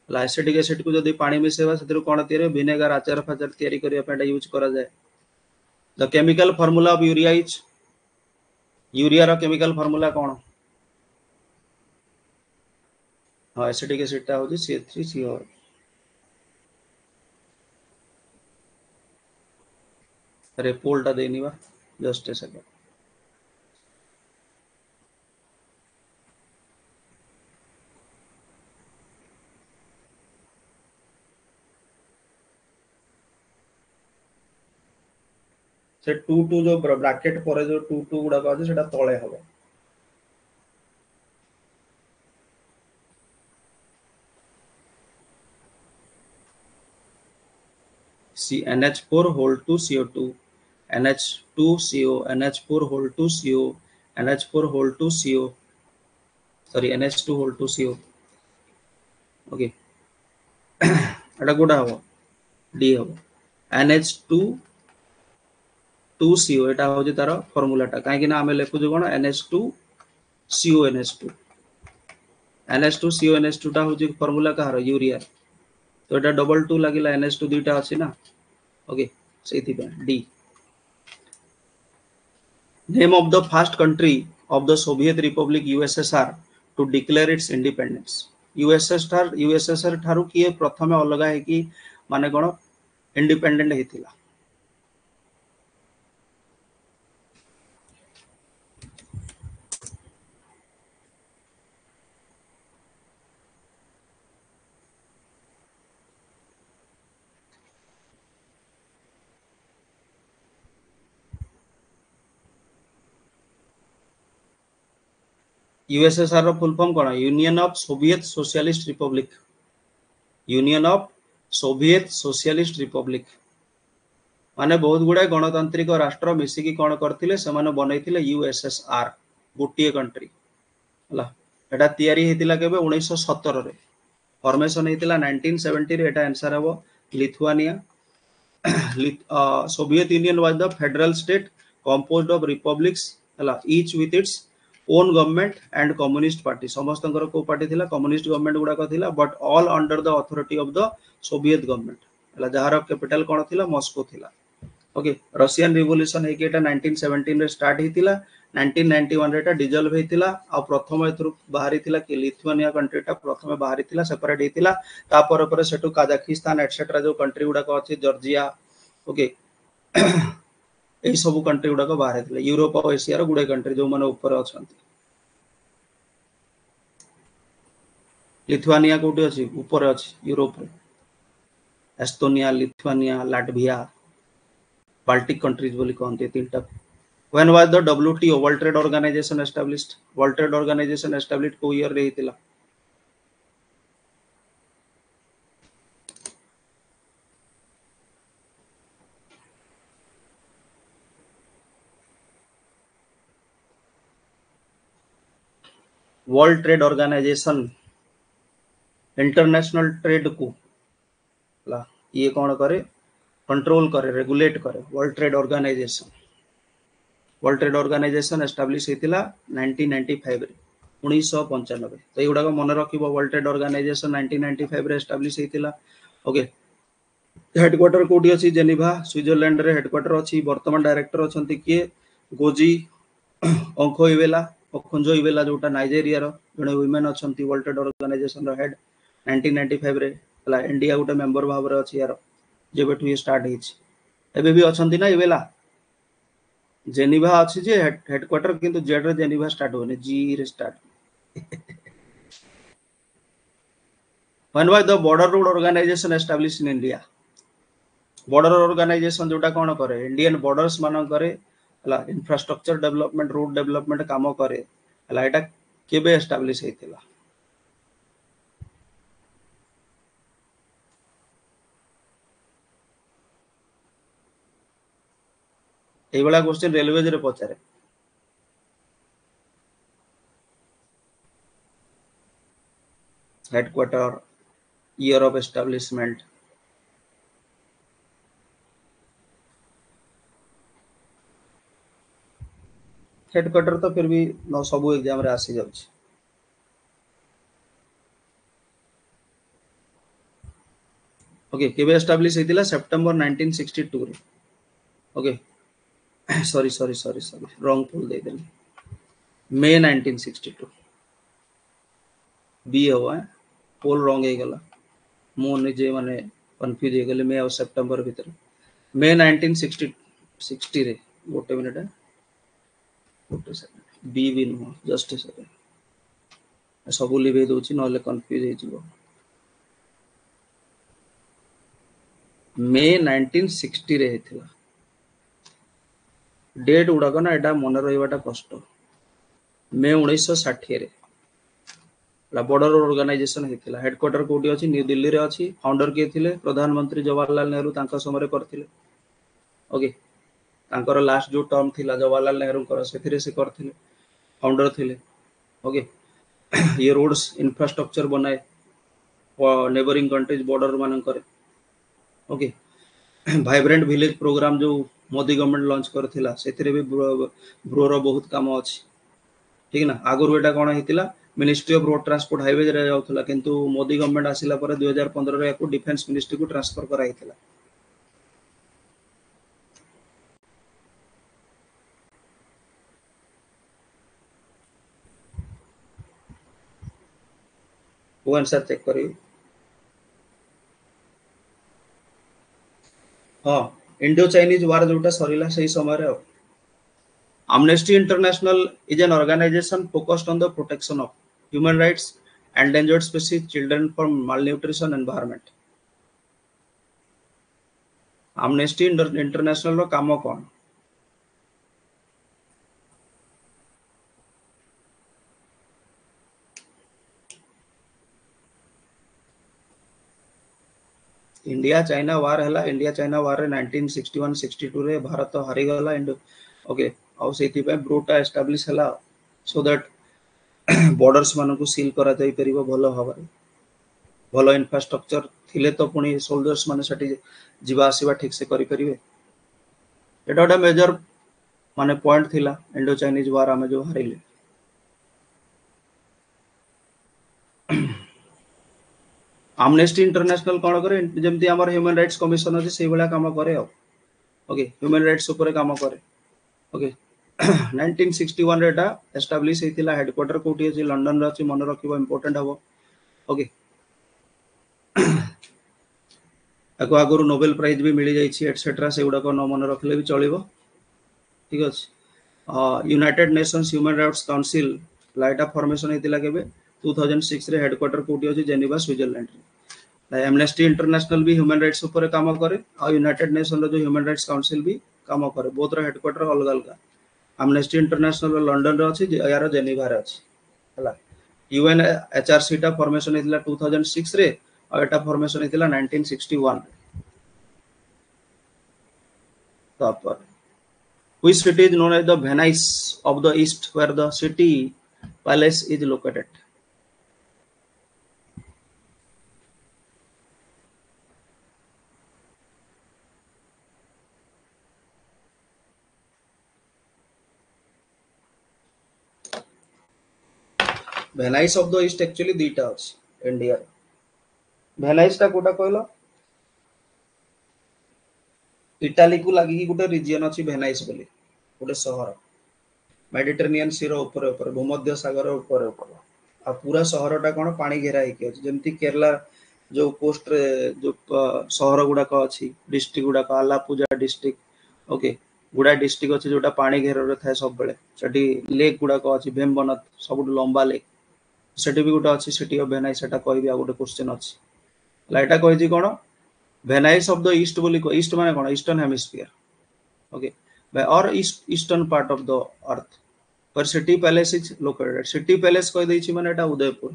एसिडिक एसिड को जदी पानी मिसेबा सेतिर कोन तयारी विनेगर आचार फाचार तयारी करिया पेटा यूज करा जाय the chemical formula of urea is urea रो केमिकल फार्मूला कोन हां एसिडिक एसिड ता होजी C3CO अरे पोलटा देनी बा जस्ट ए सेकंड से 2 जो ब्रैकेट पर जो 2 गुडा अछि सेटा तळे हबो NH4 whole 2 CO2 NH2CO NH4 whole 2 CO NH4 whole 2 CO sorry NH2 whole 2 CO okay एटा कोडा हबो D हबो NH2 2CO एटा होजे तार फार्मूलाटा काहे कि ना हमें लेखु जो कोन NH2 CO NH2 NH2 CO NH2 टा होजे फार्मूला कहार यूरिया तो एटा डबल 2 लागिला NH2 दुईटा अछि ना ओके सेति पे D name of the first country of the Soviet republic USSR to declare its independence USSR ठारू किए प्रथमे अलगा है कि माने कोन इंडिपेंडेंट हेतिला USSR रो फुल फॉर्म कोन union of Soviet socialist republic union of Soviet socialist republic माने बहुत गुडा गणतांत्रिक राष्ट्र मिसी की कोन करथिले से माने बनैथिले USSR गोटिए कंट्री हला एटा तयारी हेतिला केबे 1917 रे फॉर्मेशन हेतिला 1970 रे एटा आंसर हबो Lithuania Soviet union was the federal state composed of republics हला each with its own government and communist party समस्तंकर को पार्टी थिला कम्युनिस्ट गवर्नमेंट गुडा को थिला but all under the authority of the Soviet government हला जहार कैपिटल कोन थिला मॉस्को थिला ओके रशियन रिवोल्यूशन हे केटा 1917 रे स्टार्ट हितिला 1991 रे एटा डिजॉल्व हेतिला आ प्रथम एथरु बाहरी थिला कि लिथुआनिया कंट्रीटा प्रथम बाहरी थिला सेपरेट हेतिला ता पर सेटु काजाकिस्तान एटसेट्रा जो कंट्री गुडा को अछि जॉर्जिया ओके एई सब कंट्री गुडा को बाहर हेतिला यूरोप और एशिया रो गुडे कंट्री जो माने ऊपर अछंती लिथुआनिया कोठी अछि ऊपर अछि यूरोप रे Estonia Lithuania Latvia Baltic countries बोली कहते तीनटा when was the WTO world trade organization established world trade organization established को ईयर रे हितिला world trade organization international trade को ला ये कौन करे कंट्रोल करे रेगुलेट करे वर्ल्ड ट्रेड ऑर्गेनाइजेशन एस्टैब्लिश हेतिला 1995 रे 1995 तो एगुडा को मन रखिबो वर्ल्ड ट्रेड ऑर्गेनाइजेशन 1995 रे एस्टैब्लिश हेतिला ओके हेडक्वार्टर कोठी अछि जेनेवा स्विट्जरलैंड रे हेडक्वार्टर अछि वर्तमान डायरेक्टर अछंती के गोजी ओखंजो इवेला जोटा नाइजेरिया रो जने वुमेन अछंती वर्ल्ड ट्रेड ऑर्गेनाइजेशन रो हेड 1995 रे हला इंडिया गोटे मेंबर भाव रे अछि यार जेबेठु ये स्टार्ट हिच एबे भी अछंती ना एबेला जेनीवा अछि जे हेडक्वार्टर किंतु जेड रे जेनीवा स्टार्ट होने जी रे start when was the border road organization established in India border organization जोटा कोन करे इंडियन बॉर्डर्स मान करे हला इंफ्रास्ट्रक्चर डेवलपमेंट रोड डेवलपमेंट काम करे हला एटा केबे एस्टाब्लिश हेतिला एई वाला क्वेश्चन रेलवे रे पचारे headquarter year of establishment headquarter तो फिर भी न सब एग्जाम रे आसी जाउछ ओके केबे एस्टैब्लिश हेतिला सितंबर 1962 रे ओके सॉरी रॉन्ग पोल दे देली मे 1962 बी हवा पोल रॉन्ग हे गला मो निजे माने कंफ्यूज हे गले मे और सितंबर भीतर मे 1960 60 रे गोटे मिनिट गोटे सेकंड बी भी नो जस्ट ए सेकंड सब लिभे दोची नले कंफ्यूज हे जिवो मे 1960 रे हेतिला डेट उडाक ना एटा मन रहिबाटा कष्ट मे 1960 रे बॉर्डर ऑर्गेनाइजेशन हेतिला हेडक्वार्टर कोठी अछि न्यू दिल्ली रे अछि फाउंडर के थिले प्रधानमंत्री जवाहरलाल नेहरू तांका समय करथिले ओके तांकर लास्ट जो टर्म थिला जवाहरलाल नेहरू कर सेथिरे से करथिले फाउंडर थिले ओके ये रोड्स इंफ्रास्ट्रक्चर बनाए नेबरिंग कंट्रीज बॉर्डर मान करे ओके वाइब्रेंट विलेज प्रोग्राम जो मोदी गवर्नमेंट लॉन्च करथिला सेथिरे भी ब्रोर बहुत काम अछि ठीक ना आगुर एटा कोन हेतिला ministry of road transport highways रे जाउथला किंतु मोदी गवर्नमेंट आसिला पर 2015 रे याकू डिफेंस मिनिस्ट्री को ट्रांसफर कराइथिला वो आंसर चेक करी हां इंडो चाइनीज वार जोटा सरीला सही समय रे Amnesty International is an organization focused on the protection of human rights, endangered species, children from malnutrition environment. Amnesty International रो काम कौन इंडिया चाइना वार है इंडिया चाइना वार 1961-62 रे भारत हारी गला एंड ओके आउ सेति पे ब्रोटा एस्टैब्लिश हला सो दैट बॉर्डर्स मान को सील करा जाई परिबो भलो भाबरे भलो इंफ्रास्ट्रक्चर थिले तो पुनी सोल्जर्स माने सटी जीवा आसीबा ठीक से करि परिबे एटा ओटा मेजर माने पॉइंट थिला इंडो चाइनीज वार आमे जो हारिले आमनेस्टी इंटरनेशनल कोन करे जेमति हमर ह्यूमन राइट्स कमिशन अछि सेहि बला काम करे ओके ह्यूमन राइट्स ऊपर काम करे ओके 1961 रेटा एस्टैब्लिश हेतिला हेडक्वार्टर कोठी अछि लंडन रे अछि मन रखिबो इंपोर्टेंट हबो ओके एको आगुरु नोबेल प्राइज भी मिली जाइछि एटसेट्रा सेगुडा को न मन रखले भी चलिबो ठीक अछि United Nations human rights council लाइटा फॉर्मेशन हेतिला केबे 2006 रे हेडक्वार्टर कोठी अछि जेनेवा स्विट्जरलैंड रे एमनेस्टी इंटरनेशनल भी ह्यूमन राइट्स ऊपर काम करे और यूनाइटेड नेशन रो जो ह्यूमन राइट्स काउंसिल भी काम करे बोथ रो हेडक्वार्टर अलग अलग एमनेस्टी इंटरनेशनल लंडन रे अछि यार जेनेवा रे अछि हला यूएन एचआरसी टा फॉर्मेशन हेतिला 2006 रे और एटा formation हेतिला 1961 proper. Which city is known as the Venice of the East, where the city palace is located? Venice of the East actually dita ଅଛି India. Venice ଟା कोटा कहलो इटाली को लागि गोटे रीजन अछि वेनाइस बोली गोटे शहर मेडिटेरेनियन सी रो ऊपर भूमध्य सागर ऊपर आ पूरा शहर टा कोन पानी घेरा हेके अछि जेमति केरला जो कोस्ट रे जो सहर गुड़ाक अच्छी डिस्ट्रिक्ट गुड़ाक आलापूजा डिस्ट्रिक्ट ओके गुड़ा डिस्ट्रिक्ट अच्छी जोटा पानी घेर थाए सब बेले सेठी लेक गुड़ाक अच्छी भेमबनाथ सब लंबा लेक सेठी भी गोटे अच्छी सिटी ऑफ वेनाइस सेटा कहबी आ गोटे क्वेश्चन अच्छी लाइटा कहिछि कोन वेनाइस ऑफ द ईस्ट बोली ईस्ट माने कोन ईस्टर्न हेमिस्फीयर ओके और eastern part of the earth पर city palace is located city palace कहि दैछि माने एटा उदयपुर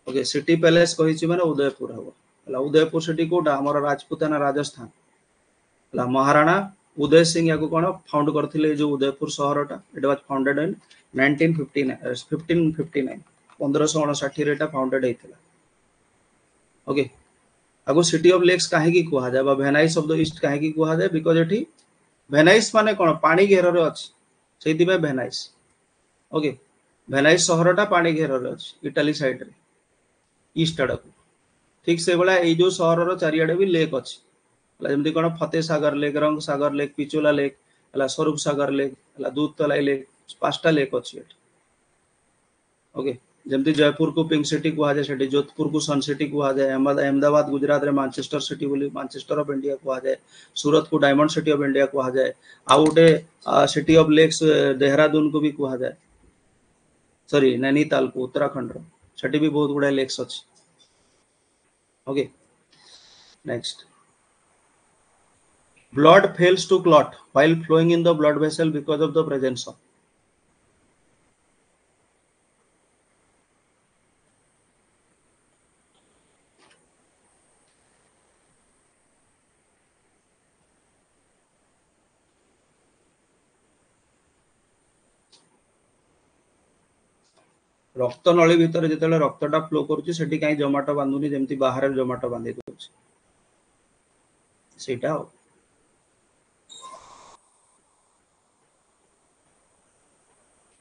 ओके सिटी पैलेस कहिछि माने उदयपुर हबो हला उदयपुर सिटी कोटा हमर राजपूताना राजस्थान हला महाराणा उदय सिंह याको कोन फाउंड करथिले जो उदयपुर शहरटा इट वाज फाउंडेड इन 1559 1559 रे एटा फाउंडेड हेतिला ओके आगो सिटी ऑफ लेक्स काहे की कुहा जाय बा वेनाइस ऑफ द ईस्ट काहे की कुहा जाय बिकॉज़ एठी वेनाइस माने कोन पानी घेर रे अछि सेति बे वेनाइस ओके वेनाइस शहरटा पानी घेर रे अछि इटाली साइड रे ईस्ट आड़ को ठीक से बला ए जो शहर रो चारियाडे भी लेक अछि जमती कोन फतेह सागर लेक रंग सागर लेक पिचोला लेक हला स्वरूप सागर लेक हला दूधतलाई लेक पांचटा लेक अछि ओके जमती जयपुर को पिंक सिटी कुहा जाय सेठी जोधपुर को सन सिटी कुहा जाय अहमदाबाद गुजरात रे मैनचेस्टर सिटी बोली मैनचेस्टर ऑफ इंडिया कुहा जाय सूरत को डायमंड सिटी ऑफ इंडिया कुहा जाय आ उटे सिटी ऑफ लेक्स देहरादून को भी कुहा जाय सॉरी नैनीताल को उत्तराखंड रो सेठी भी बहुत गुडा लेक्स अछि okay next blood fails to clot while flowing in the blood vessel because of the presence of रक्त नली भितर जेतेले रक्तटा फ्लो करूची सेठी काई जोमाटो बांधुनी जेमती बाहर जोमाटो बांधी दोची सेटा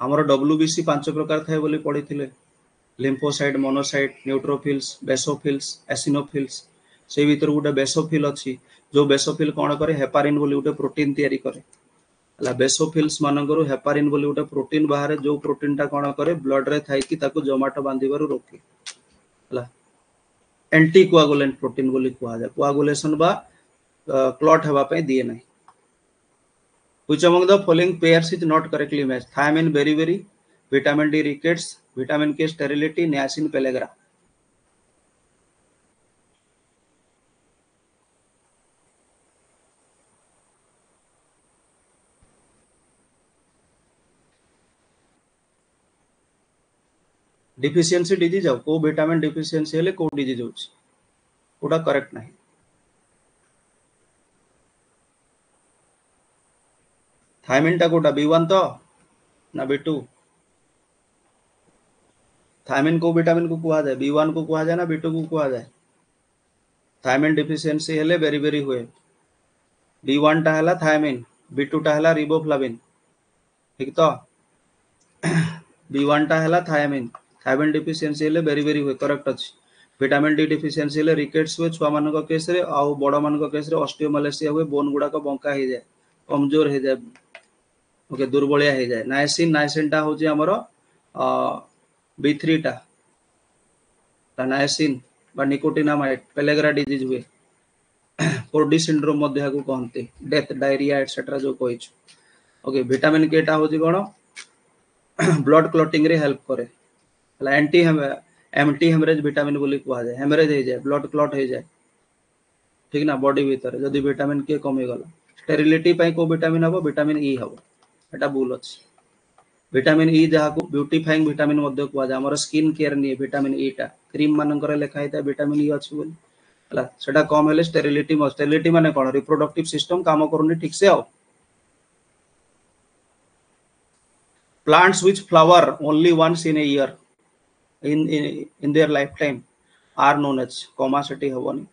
हमर डब्ल्यूबीसी 5 प्रकार थाए बोली पढिथिले lymphocyte monocyte neutrophils basophils eosinophils से भीतर गोटे बेसोफिल अच्छी जो बेसोफिल कौन करे हेपारिन बोली गोटे प्रोटीन तैयारी करे हला बेसोफिल्स मानकर हेपारिन बोली गोटे प्रोटीन बाहर जो प्रोटीन टा कौन करे ब्लड रे थाई कि ताको जोमाटो बांधिबारु रोके हला एंटी कोआगुलेंट प्रोटीन बोली कुहा जाय कोआगुलेशन बा क्लॉट हेबा पे दिए नाही which among the following pairs is not correctly matched thiamine beriberi vitamin D rickets vitamin K sterility niacin pellagra deficiency disease को विटामिन डिफिशियंसी हेले को डिजीज होची कोडा करेक्ट नाही थायमिन टा कोटा B1 तो ना B2 थायमिन को विटामिन को कुहा जाय B1 को कुहा जाय ना B2 को कुहा जाय थायमिन डिफिशियंसी हेले बेरी बेरी हुए B1 टा हला थायमिन B2 टा हला रिबोफ्लाविन ठीक तो B1 टा हला थायमिन थायमिन डिफिशियंसी हेले बेरी बेरी हुए करेक्ट अछि विटामिन डी डिफिशियंसी हेले रिकेट्स हुए छुआ मान को केस रे आ बड़ मान को केस रे ऑस्टियोमालेशिया हुए बोन गुडा को बंका हे जाय कमजोर हे जाय ओके दुर्बलिया हे जाय नाइसिन टा होची हमरो B3 टा नाइसिन बा निकोटिनामाइड पेलेग्रा डिजीज हुए कोर्डी सिंड्रोम मध्ये को कहते डेथ डायरिया एटसेट्रा जो कहिछु ओके विटामिन के टा होची कोन ब्लड क्लॉटिंग रे हेल्प करे हला एंटी हेमरेज विटामिन बोली कुहा जाय हेमरेज हे जाय ब्लड क्लॉट हे जाय ठीक ना बॉडी भीतर जदी विटामिन के कमी गला स्टेरिलिटी पई को विटामिन हबो विटामिन ई हबो एटा भूल अछि विटामिन ई जहा को ब्यूटीफाइंग विटामिन मध्ये कुहा जाय हमर स्किन केयर नि विटामिन ई टा क्रीम मानकर लेखा हिता विटामिन ई अछि बोली हला सेटा कम हेले स्टेरिलिटी माने कोन रिप्रोडक्टिव सिस्टम काम करूनी ठीक से आओ plants which flower only once in a year in their lifetime are known as comma seti hoboni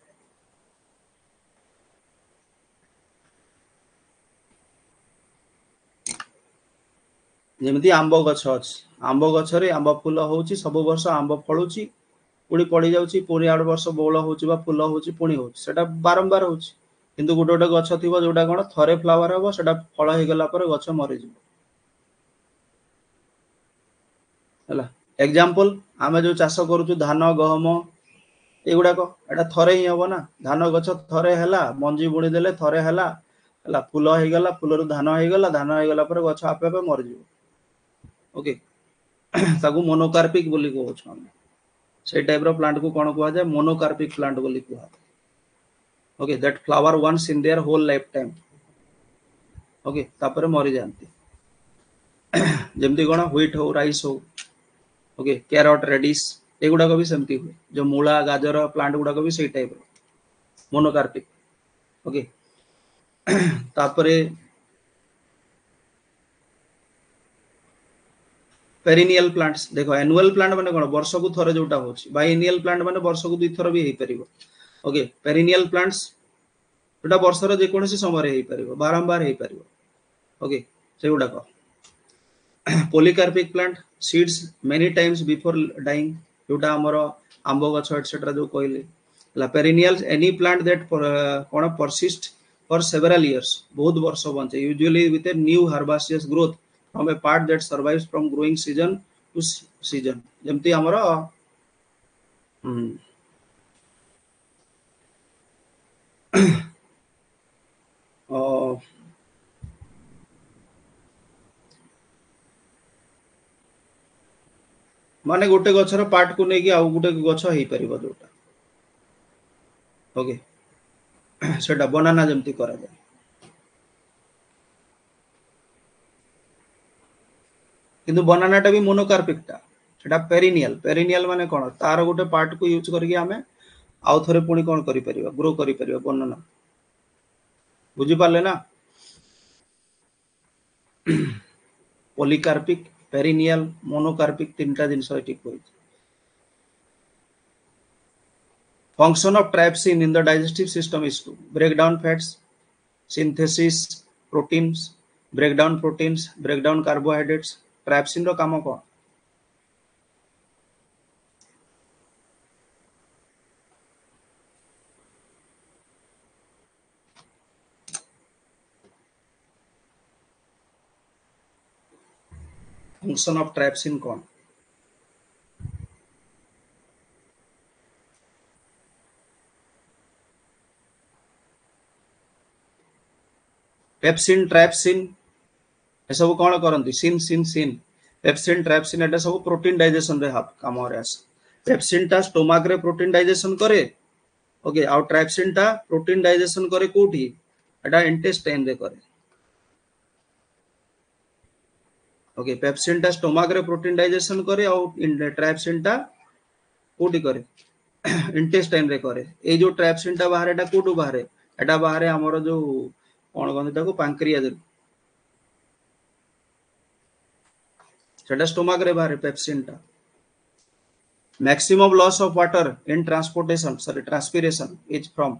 जेमती आंबो गछ अछि आंबो गछ रे आंबो फूल होउची सब वर्ष आंबो फळुची पुणी पड़ी जाउची पुणी आड़ वर्ष बोळ होउची बा फूल होउची पुणी होउची सेटा बारंबार होउची किंतु गोटे गोटे गछ थिबो जोटा कोन थरे फ्लावर हबो सेटा फळ हे गेला पर गछ मरि जिवो हला एग्जांपल आमे जो चाष करूछु धान गहम एगुड़ाक एटा थरे ही हम ना धान गछ थरे है मंजी बुणी देले थरे है फूल हो गला फूल धान हो गला धान हो गला पर गछ आपे आपे मर जीवो ओके ताकू मोनोकार्पिक बोली कहउछ हम से टाइप रो प्लांट को कोन कहआ जाय मोनोकार्पिक प्लांट बोली कहआ okay that flower once in their whole lifetime okay तापर मरि जानती जेमती कोन व्हीट हो राइस हो ओके कैरट रेडिश एगुड़ा भी सेमती हुए जो मूला गाजर प्लांट गुड़ा भी सही टाइप मोनोकार्पिक ओके तापरे पेरिनियल प्लांट्स देखो एनुअल प्लांट माने कोन वर्ष को थरे जोटा होची बाइनियल प्लांट माने वर्ष को दुई थर भी हेई परिबो ओके पेरिनियल प्लांट्स जोटा वर्षर जे कोनसी समय रे हेई परिबो बारंबार हेई परिबो ओके सेगुड़ा को polycarpic plant seeds many times before dying जोटा हमर आंबो गछ एटसेट्रा जो कहले ला perennials any plant that cone persist for several years बहुत वर्ष बंचे usually with a new herbaceous growth from a part that survives from growing season to season जेमती हमर माने गोटे गछर पार्ट को नेकी आउ गोटे गछ हेई परिबो जोटा ओके सेटा बनाना जेमती करा जाय किंतु बनानाटा भी मोनोकार्पिक टा सेटा पेरिनियल माने कोन तार गोटे पार्ट को यूज करके हमें आउ थरे पुणी कोन करि परिबा ग्रो करि परिबा बनाना बुझी पाले ना पॉलीकार्पिक पेरिनियल मोनोकार्पिक तीनटा जिंस ठीक होई function of trypsin in the digestive system is to break down fats synthesis proteins break down carbohydrates trypsin रो काम कोन फंक्शन ऑफ ट्राइप्सिन कोन पेप्सिन ट्राइप्सिन ए सब कोन करंती सिन पेप्सिन ट्राइप्सिन एटा सब प्रोटीन डाइजेशन रे हाफ काम रे आस पेप्सिन टा स्टोमक रे प्रोटीन डाइजेशन करे ओके आ ट्राइप्सिन टा प्रोटीन डाइजेशन करे कोठी एटा इंटेस्टाइन रे करे ओके पेप्सिन टा स्टोमक रे प्रोटीन डाइजेशन करे आ ट्राइप्सिन टा कोठी करे इंटेस्टाइन रे करे ए जो ट्राइप्सिन टा बाहर एटा कोठू बाहर एटा बाहर हमर जो कोन गंदी ताको पैंक्रियाज सेटा स्टोमक रे बाहर पेप्सिन टा maximum loss of water in transpiration is from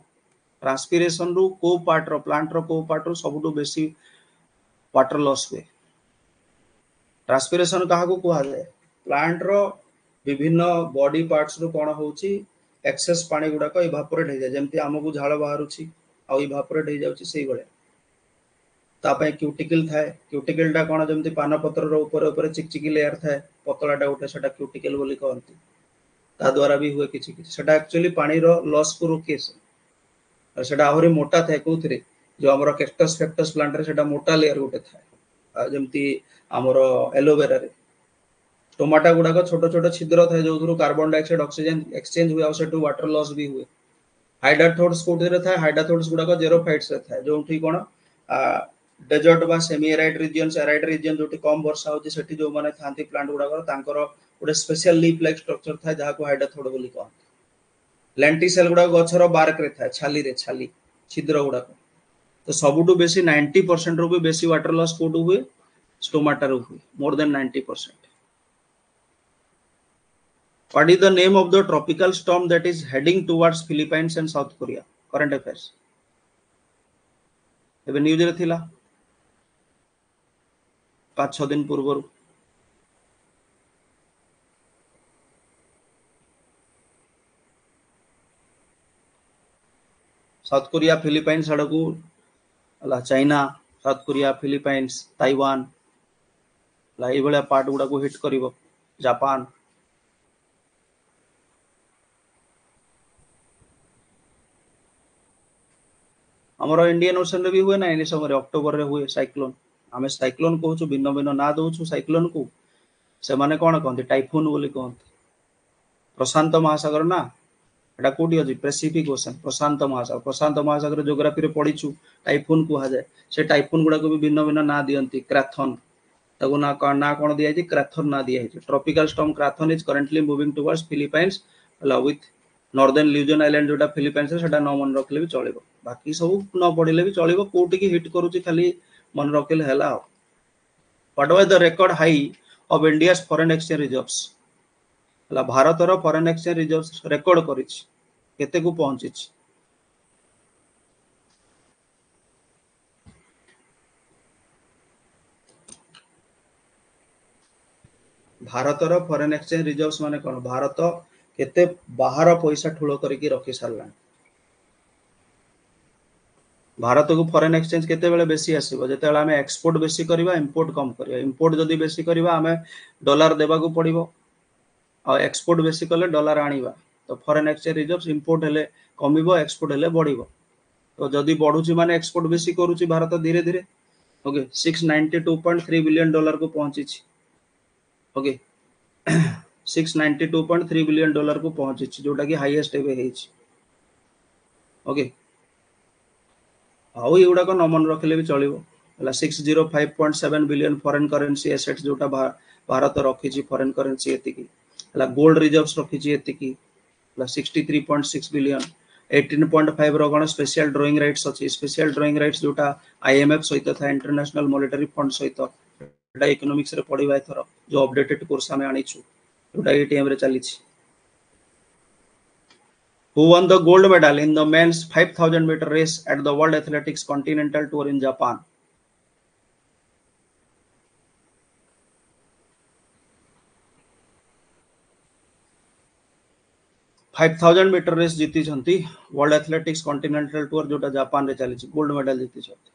transpiration रू को पार्ट रो प्लांट रो को पार्ट रो सबटू बेसी वाटर लॉस हुए ट्रांसपिरेशन कहा को कहा जाए प्लांट रो विभिन्न बॉडी पार्ट्स रो कोन होची एक्सेस पानी गुडा को इवापोरेट हो जाय जेमति हमकु झाळ बाहरुची आ इवापोरेट हो जाउची सेही बळे तापय क्यूटिकल थाए क्यूटिकल टा कोन जेमति पान पत्र रो ऊपर ऊपर चिकचिकी लेयर थाए पतलाटा उठे सेटा क्यूटिकल बोली कहंती ता द्वारा भी हुए किछि किछि सेटा एक्चुअली पानी रो लॉस को रोके से सेटा आहुरी मोटा थाए कोथरे जो हमर कैक्टस फैक्टस प्लांट रे सेटा मोटा लेयर उठे थाए जेमति हमर एलोवेरा रे टमाटा गुडा को छोटो छोटो छिद्र थाए जो through carbon dioxide oxygen exchange हुए और सेटू वाटर लॉस भी हुए हाइड्रोथोड्स कोथरे थाए हाइड्रोथोड्स गुडा को जेरोफाइट्स रे थाए जो ठीक कोन डेजर्ट बा सेमी एराइड रीजन जोटी कम वर्षा होची सेठी जो माने थांती प्लांट गुडा को तांकर गोटे स्पेशल लीफ लाइक स्ट्रक्चर थाए जहा को हाइड्रोथोड बोली कहंती लेंटिसेल गुडा गछर बार्क रे थाए छाली छिद्र गुडा तो सबुटू बेसी 90% रो भी बेसी वाटर लॉस कोटू हुए स्टोमाटा रो हुए more than 90%. What is the name of the tropical storm that is heading towards Philippines and South Korea? Current affairs. एबे न्यूज रे थिला 5-6 दिन पूर्व साउथ कोरिया फिलिपाइंस आड़कू China South Korea Philippines Taiwan ये पार्ट गुड़ा को हिट कर जापान हमर इंडियन ओशन रे भी हुए ना एनी समय अक्टोबर रे हुए साइक्लोन आमे साइक्लोन कहूछु भिन्न भिन्न ना दउछु साइक्लोन को से माने कोन कहंती टाइफून बोली कहंती प्रशांत महासागर ना एटा कोठी अछि पैसिफिक ओशन प्रशांत महासागर ज्योग्राफी रे पढिछु टाइफून कुहा जाय से टाइफून गुडा को भी भिन्न भिन्न ना दियंती क्राथन ताको ना कोन दिया छि क्राथन ना दिया छि tropical storm Krathon is currently moving towards Philippines with northern Luzon island जोटा फिलीपाइंस रे सेटा न मन रखले भी चलिबो बाकी सब न पढिले भी चलिबो कोठी की हिट करूची खाली मन रखले हैला what was the record high of India's foreign exchange reserves हला भारत रो फॉरेन एक्सचेंज रिजर्व्स रिकॉर्ड करिछि केते को पहुंचिछि भारत रो फॉरेन एक्सचेंज रिजर्व्स माने कोन भारत केते बाहर पैसा ठुलो करके रखि सारला भारत को फॉरेन एक्सचेंज केते बेले बेसी आसीबो जेते बेले हमें एक्सपोर्ट बेसी करबा इंपोर्ट कम करबा इंपोर्ट जदी बेसी करबा हमें डॉलर देबा को पड़िबो और एक्सपोर्ट बेसी कले डॉलर आनिबा तो फॉरेन एक्सचेंज रिजर्व्स इंपोर्ट हेले कमिबो एक्सपोर्ट हेले बढ़िबो तो जदी बढ़ुची माने एक्सपोर्ट बेसी करूची भारत धीरे धीरे ओके 692.3 बिलियन डॉलर को पहुंची छी ओके 692.3 बिलियन डॉलर को पहुंची छी जोटा की हाईएस्ट एबे हेछि ओके आउ एगुडा को न मन रखले भी चलिबो हला 605.7 बिलियन फॉरेन करेंसी एसेट्स जोटा भारत रखी छी फॉरेन करेंसी एतिकी हला गोल्ड रिजर्व्स रखी छी एतिकी हला 63.6 बिलियन 18.5 रो गण स्पेशल ड्राइंग राइट्स अछि स्पेशल ड्राइंग राइट्स जोटा आईएमएफ सहित था इंटरनेशनल मॉनेटरी फंड सहित एटा इकोनॉमिक्स रे पढिबा एथर जो अपडेटेड कोर्स हमें आनी छु जोटा ए टाइम रे चली छी who won the gold medal in the men's 5000 meter race at the World Athletics Continental Tour in Japan 5000 metre race जीती छंती वर्ल्ड एथलेटिक्स कॉन्टिनेंटल टूर जोटा जापान रे चली गोल्ड मेडल जीती छंती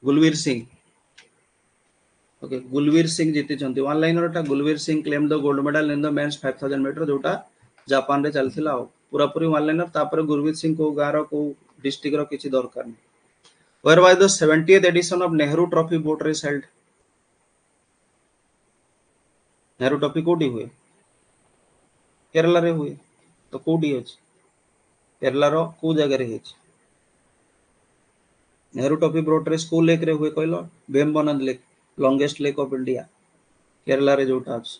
गुलवीर सिंह ओके गुलवीर सिंह जीती छंती वन लाइनर टा Gulveer Singh claim the gold medal in the men's 5000 metre जोटा जापान रे चलथिला पूरा पूरी वन लाइनर तापर गुरमीत सिंह को गारो को डिस्ट्रिक्ट रो किछि दरकार नै where was the 70th edition of Nehru trophy boat race held Nehru trophy कोठी हुए केरला रे हुए तो कोठी अछि केरला रो को जगह रे अछि नेहरू ट्रॉफी बोट रेस को लेक रे हुए कहलो Vembanad lake longest lake of India Kerala रे जोटा अछि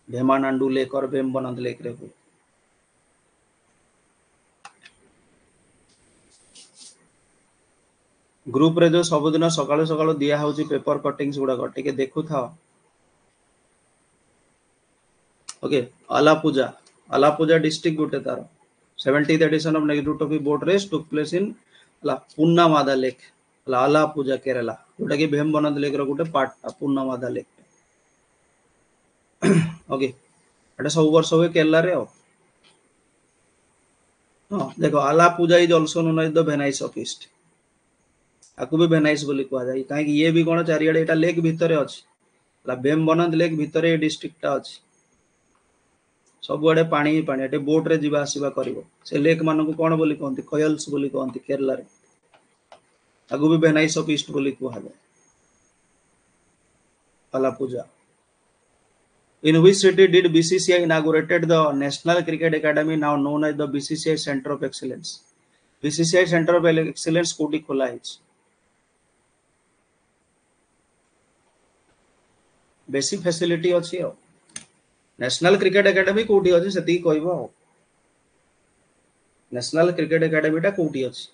भेमानांडू लेक और वेम्बनाड लेक रे हुए ग्रुप रे जो सब दिन सकाळु सकाळु दिया होची पेपर कटिंग्स गुडा टिके देखु था ओके अलापूजा डिस्ट्रिक्ट गुटे तार 70th edition of Nehru trophy boat race took place in Punnamada lake Alappuzha Kerala जोटा कि भेम्बनाड लेक रो गुटे पार्ट पुन्नामादा लेक ओके एटा सब वर्ष हुए केरला रे हां देखो Alappuzha is also known as the Venice of east आकु भी वेनाइस बोली कहा जाय काहे कि ये भी कोन चारियाडे एटा लेक भितरे अछि वेम्बनाड लेक भितरे ए डिस्ट्रिक्ट ता अछि सब आड़े पानी पानी एटे बोट रे जीवा आसीबा करिवो से लेक मानको कोन बोली कहंती कयल्स बोली कहंती केरला रे आगु भी वेनाइस ऑफ ईस्ट बोली कहा जाय अलापूजा In which city did BCCI inaugurated the National Cricket Academy now known as the BCCI Center of Excellence BCCI Center of Excellence कोठी खोला है बेसिक फैसिलिटी अछि नेशनल क्रिकेट एकेडमी कोठी अछि सेती कहबो नेशनल क्रिकेट एकेडमी टा कोठी अछि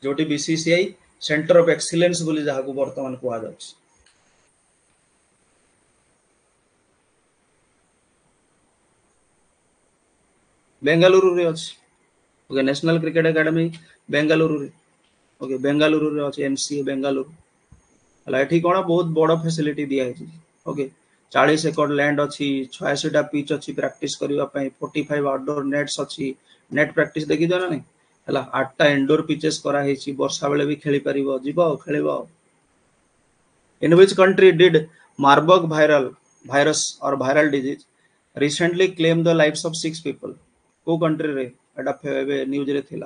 जोटी बीसीसीआई सेंटर ऑफ एक्सीलेंस बोली जहा को वर्तमान को आजाछ बेंगलुरु रे अछि okay national cricket academy Bengaluru रे ओके बेंगलुरु रे अछि एनसीए बेंगलुरु एठी कोन बहुत बड़ फैसिलिटी दिया है। ओके 40 एकड़ लैंड अच्छी 86टा पिच अच्छी प्रैक्टिस करबा पई 45 आउटडोर नेट्स अच्छी नेट प्रैक्टिस देखि जाना नहीं हला 8टा इंडोर पिचेस करा हेची वर्षा बेले भी खेली परिबो जीवो खेलिबो। In which country did Marburg virus or viral disease recently claim the lives of 6 people? को कंट्री रे एटा एबे न्यूज रे थिला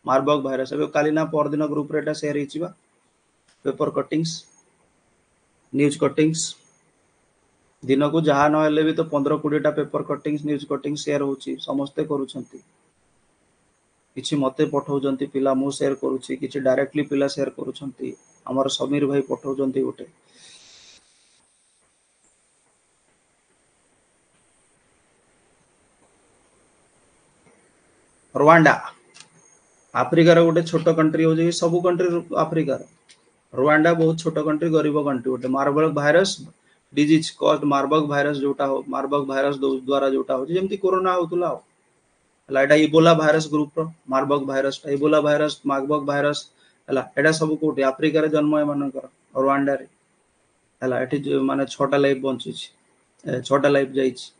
मार्बर्ग भाइरस एबे काली ना पर दिन ग्रुप रे एटा शेयर हिचिबा पेपर कटिंग्स न्यूज कटिंग्स दिन को जहाँ नहेले भी तो 15-20टा paper cuttings news cutting share होची समस्ते करूछंती किछि मते पठाउछंती पिला मु शेयर करूछि किछि डायरेक्टली पिला शेयर करूछंती हमर समीर भाई पठाउछंती गोटे रुवांडा आफ्रिकार गोटे छोट कंट्री हो सब कंट्री आफ्रिकार रुवांडा बहुत छोट कंट्री गरीब कंट्री गोटे Marburg virus disease caused Marburg virus जोटा हो मार्बर्ग भाइरस द्वारा जोटा हो जेमती कोरोना होतुला हला एटा इबोला भाइरस ग्रुप रो Marburg virus Ebola virus Marburg virus हला एटा सब कोटे आफ्रिका रे जन्म ए मानकर रुवांडा रे हला एठी माने 6टा लाइफ बंची 6टा लाइफ जाईछ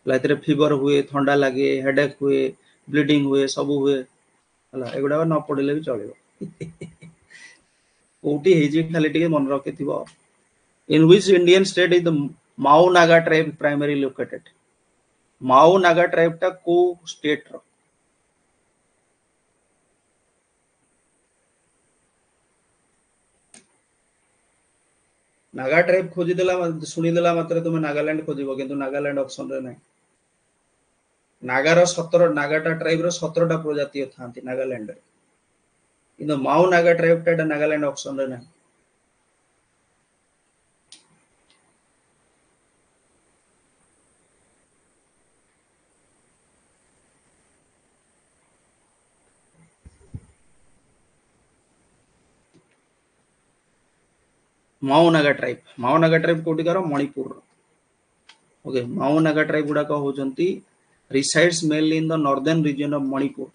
लाइतरे फीवर हुए ठंडा लगे हेडेक हुए ब्लीडिंग हुए सब हुए हला एगुडा न पड़िले भी चलिबो कोटी हेजी खाली टिके मन रखिथिबो in which Indian state is the Mao Naga tribe primarily located Mao Naga tribe टा को स्टेट रो नागा ट्राइब खोजी देला सुनी देला मात्र तुम नागालैंड खोजिबो किंतु नागालैंड ऑप्शन रे नै नागार 17 नागाटा ट्राइब रो 17टा प्रजाति थांती नागालैंड रे किंतु माओ नागा ट्राइब टा नागालैंड ऑप्शन रे नै माओ नागा ट्राइब कोटी कर मणिपुर ओके माओ नागा ट्राइब गुडा को होजंती resides mainly in the northern region of Manipur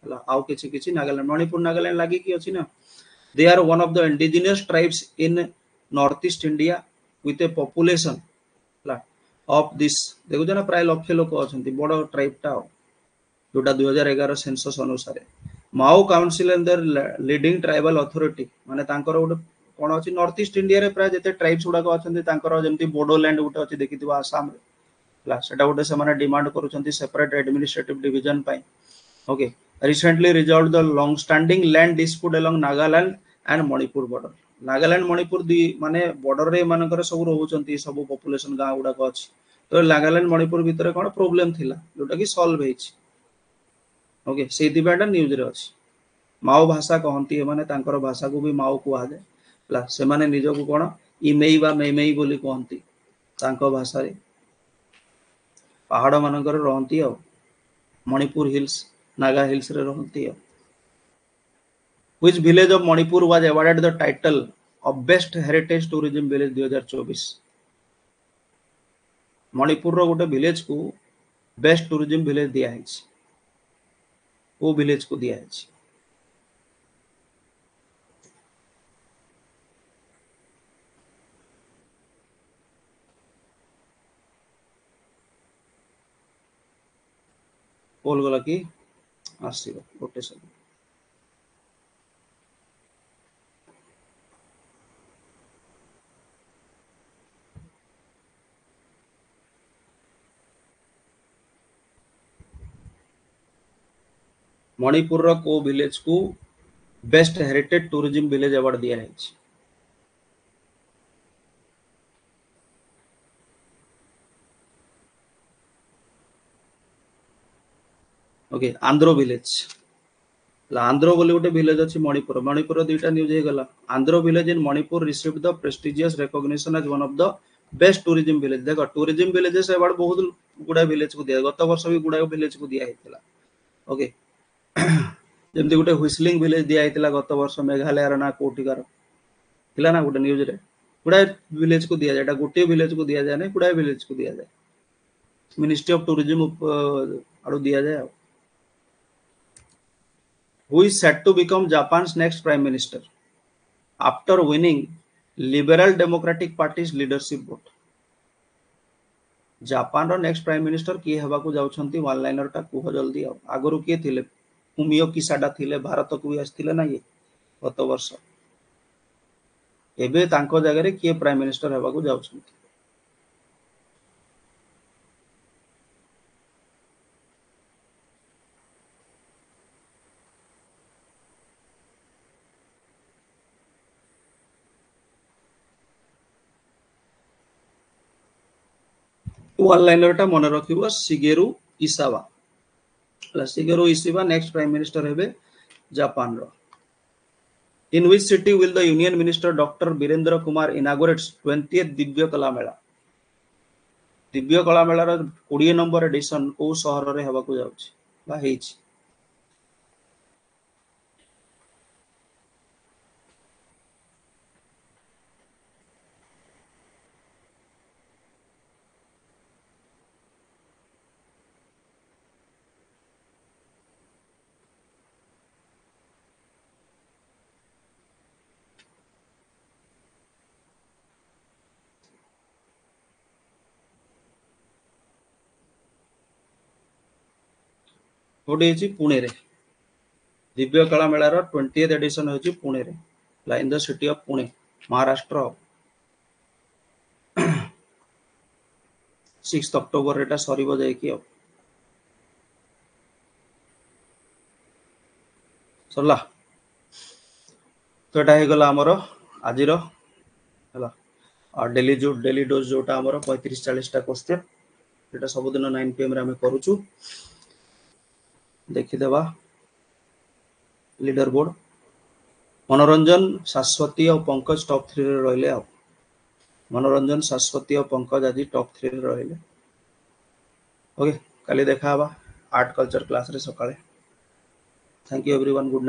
हला आउ किछि किछि नागालैंड मणिपुर नागालैंड लागी कि अछि ना they are one of the indigenous tribes in northeast India with a population हला of this देखो जना प्राय लक्ष लोक अछंती बड़ ट्राइब टा जोटा 2011 सेंसस अनुसार Mao council and their leading tribal authority माने तांकर गोटे कोन अछि नॉर्थ ईस्ट इंडिया रे प्राय जते ट्राइब्स गुडा को अछंती तांकर जेमती बोडोलैंड गुटे अछि देखिथिबो आसाम रे ला सेटा गोटे से माने डिमांड करूछंती सेपरेट एडमिनिस्ट्रेटिव डिवीजन पाई okay recently resolved the long standing land dispute along Nagaland and Manipur border Nagaland Manipur दी माने बॉर्डर रे मानकर सब रहउछंती सब पॉपुलेशन गां गुडा को अछि तो नागालैंड मणिपुर भीतर कोन प्रॉब्लम थिला जोटा कि सॉल्व हेछि ओके सेति बेटा न्यूज रे अछि माओ भाषा कहंती माने तांकर भाषा को भी माओ को आजे ला से माने निजो को कोन इमेई बा मेमेई बोली कहंती तांको भाषा रे पहाड़ मानकर रहंती आ मणिपुर हिल्स नागा हिल्स रे रहंती आ which village of Manipur was awarded the title of best heritage tourism village 2024 Manipur रो गोटे विलेज को बेस्ट टूरिज्म विलेज दिया है वो विलेज को दिया है बोल गला कि आसीबो गोटे सब मणिपुर रो को विलेज को best heritage tourism village award दिया है ओके आंध्र विलेज आंध्र बोली गोटे विलेज अछि मणिपुर मणिपुर दुईटा न्यूज हे गला Andro village in Manipur received the prestigious recognition as one of the best tourism village देखो टूरिज्म विलेजेस अवार्ड बहुत गुडा विलेज को दिया गत वर्ष भी गुडा विलेज को दिया हेतिला ओके जेमती गोटे व्हिस्लिंग विलेज दिया हेतिला गत वर्ष मेघालय रा ना कोटिकार थिला ना गोटे न्यूज रे गुडा विलेज को दिया जाय गोटे विलेज को दिया जाय नै गुडा विलेज को दिया जाय मिनिस्ट्री ऑफ टूरिज्म आडो दिया जाय who is set to become Japan's next prime minister after winning Liberal Democratic Party leadership vote. Japan रो नेक्स्ट प्राइम मिनिस्टर किए हेबा को जाउछंती वन लाइनर टा कुह जल्दी आगुरु किए थिले फुमियो किसाडा थिले भारत को भी आस्थिले ना ये गत वर्ष एबे तांको जगह रे किए प्राइम मिनिस्टर हेबा को जाउछंती। वन लाइनर टा मन रखिबो Shigeru Ishiba. Shigeru Ishiba next prime minister हेबे जापान रो। In which city will the Union Minister Dr. Birendra Kumar inaugurates 20th Divya कला मेला? दिव्य कला मेलार 20 नंबर एडिशन को सहर रे हेबा को जाउछि बा हेछि? होडी पुणे रे दिव्य कला मेलार 20th एडिशन होछि पुणे रे in the city of Pune Maharashtra 6 October एटा सरीबो जाय कि सरला तो एटा हे गला हमरो आजिरो हला और डेली डोज जोटा हमरो 35-40 टा क्वेश्चन एटा सब दिन 9 pm रे हम करूछु देखि देबा लीडर बोर्ड मनोरंजन शाश्वती और पंकज टॉप 3 रे रहले आ मनोरंजन शाश्वती और पंकज आज टॉप 3 रे रहले। ओके काली देखा आर्ट कल्चर क्लास रे सकाळे। Thank you everyone good night.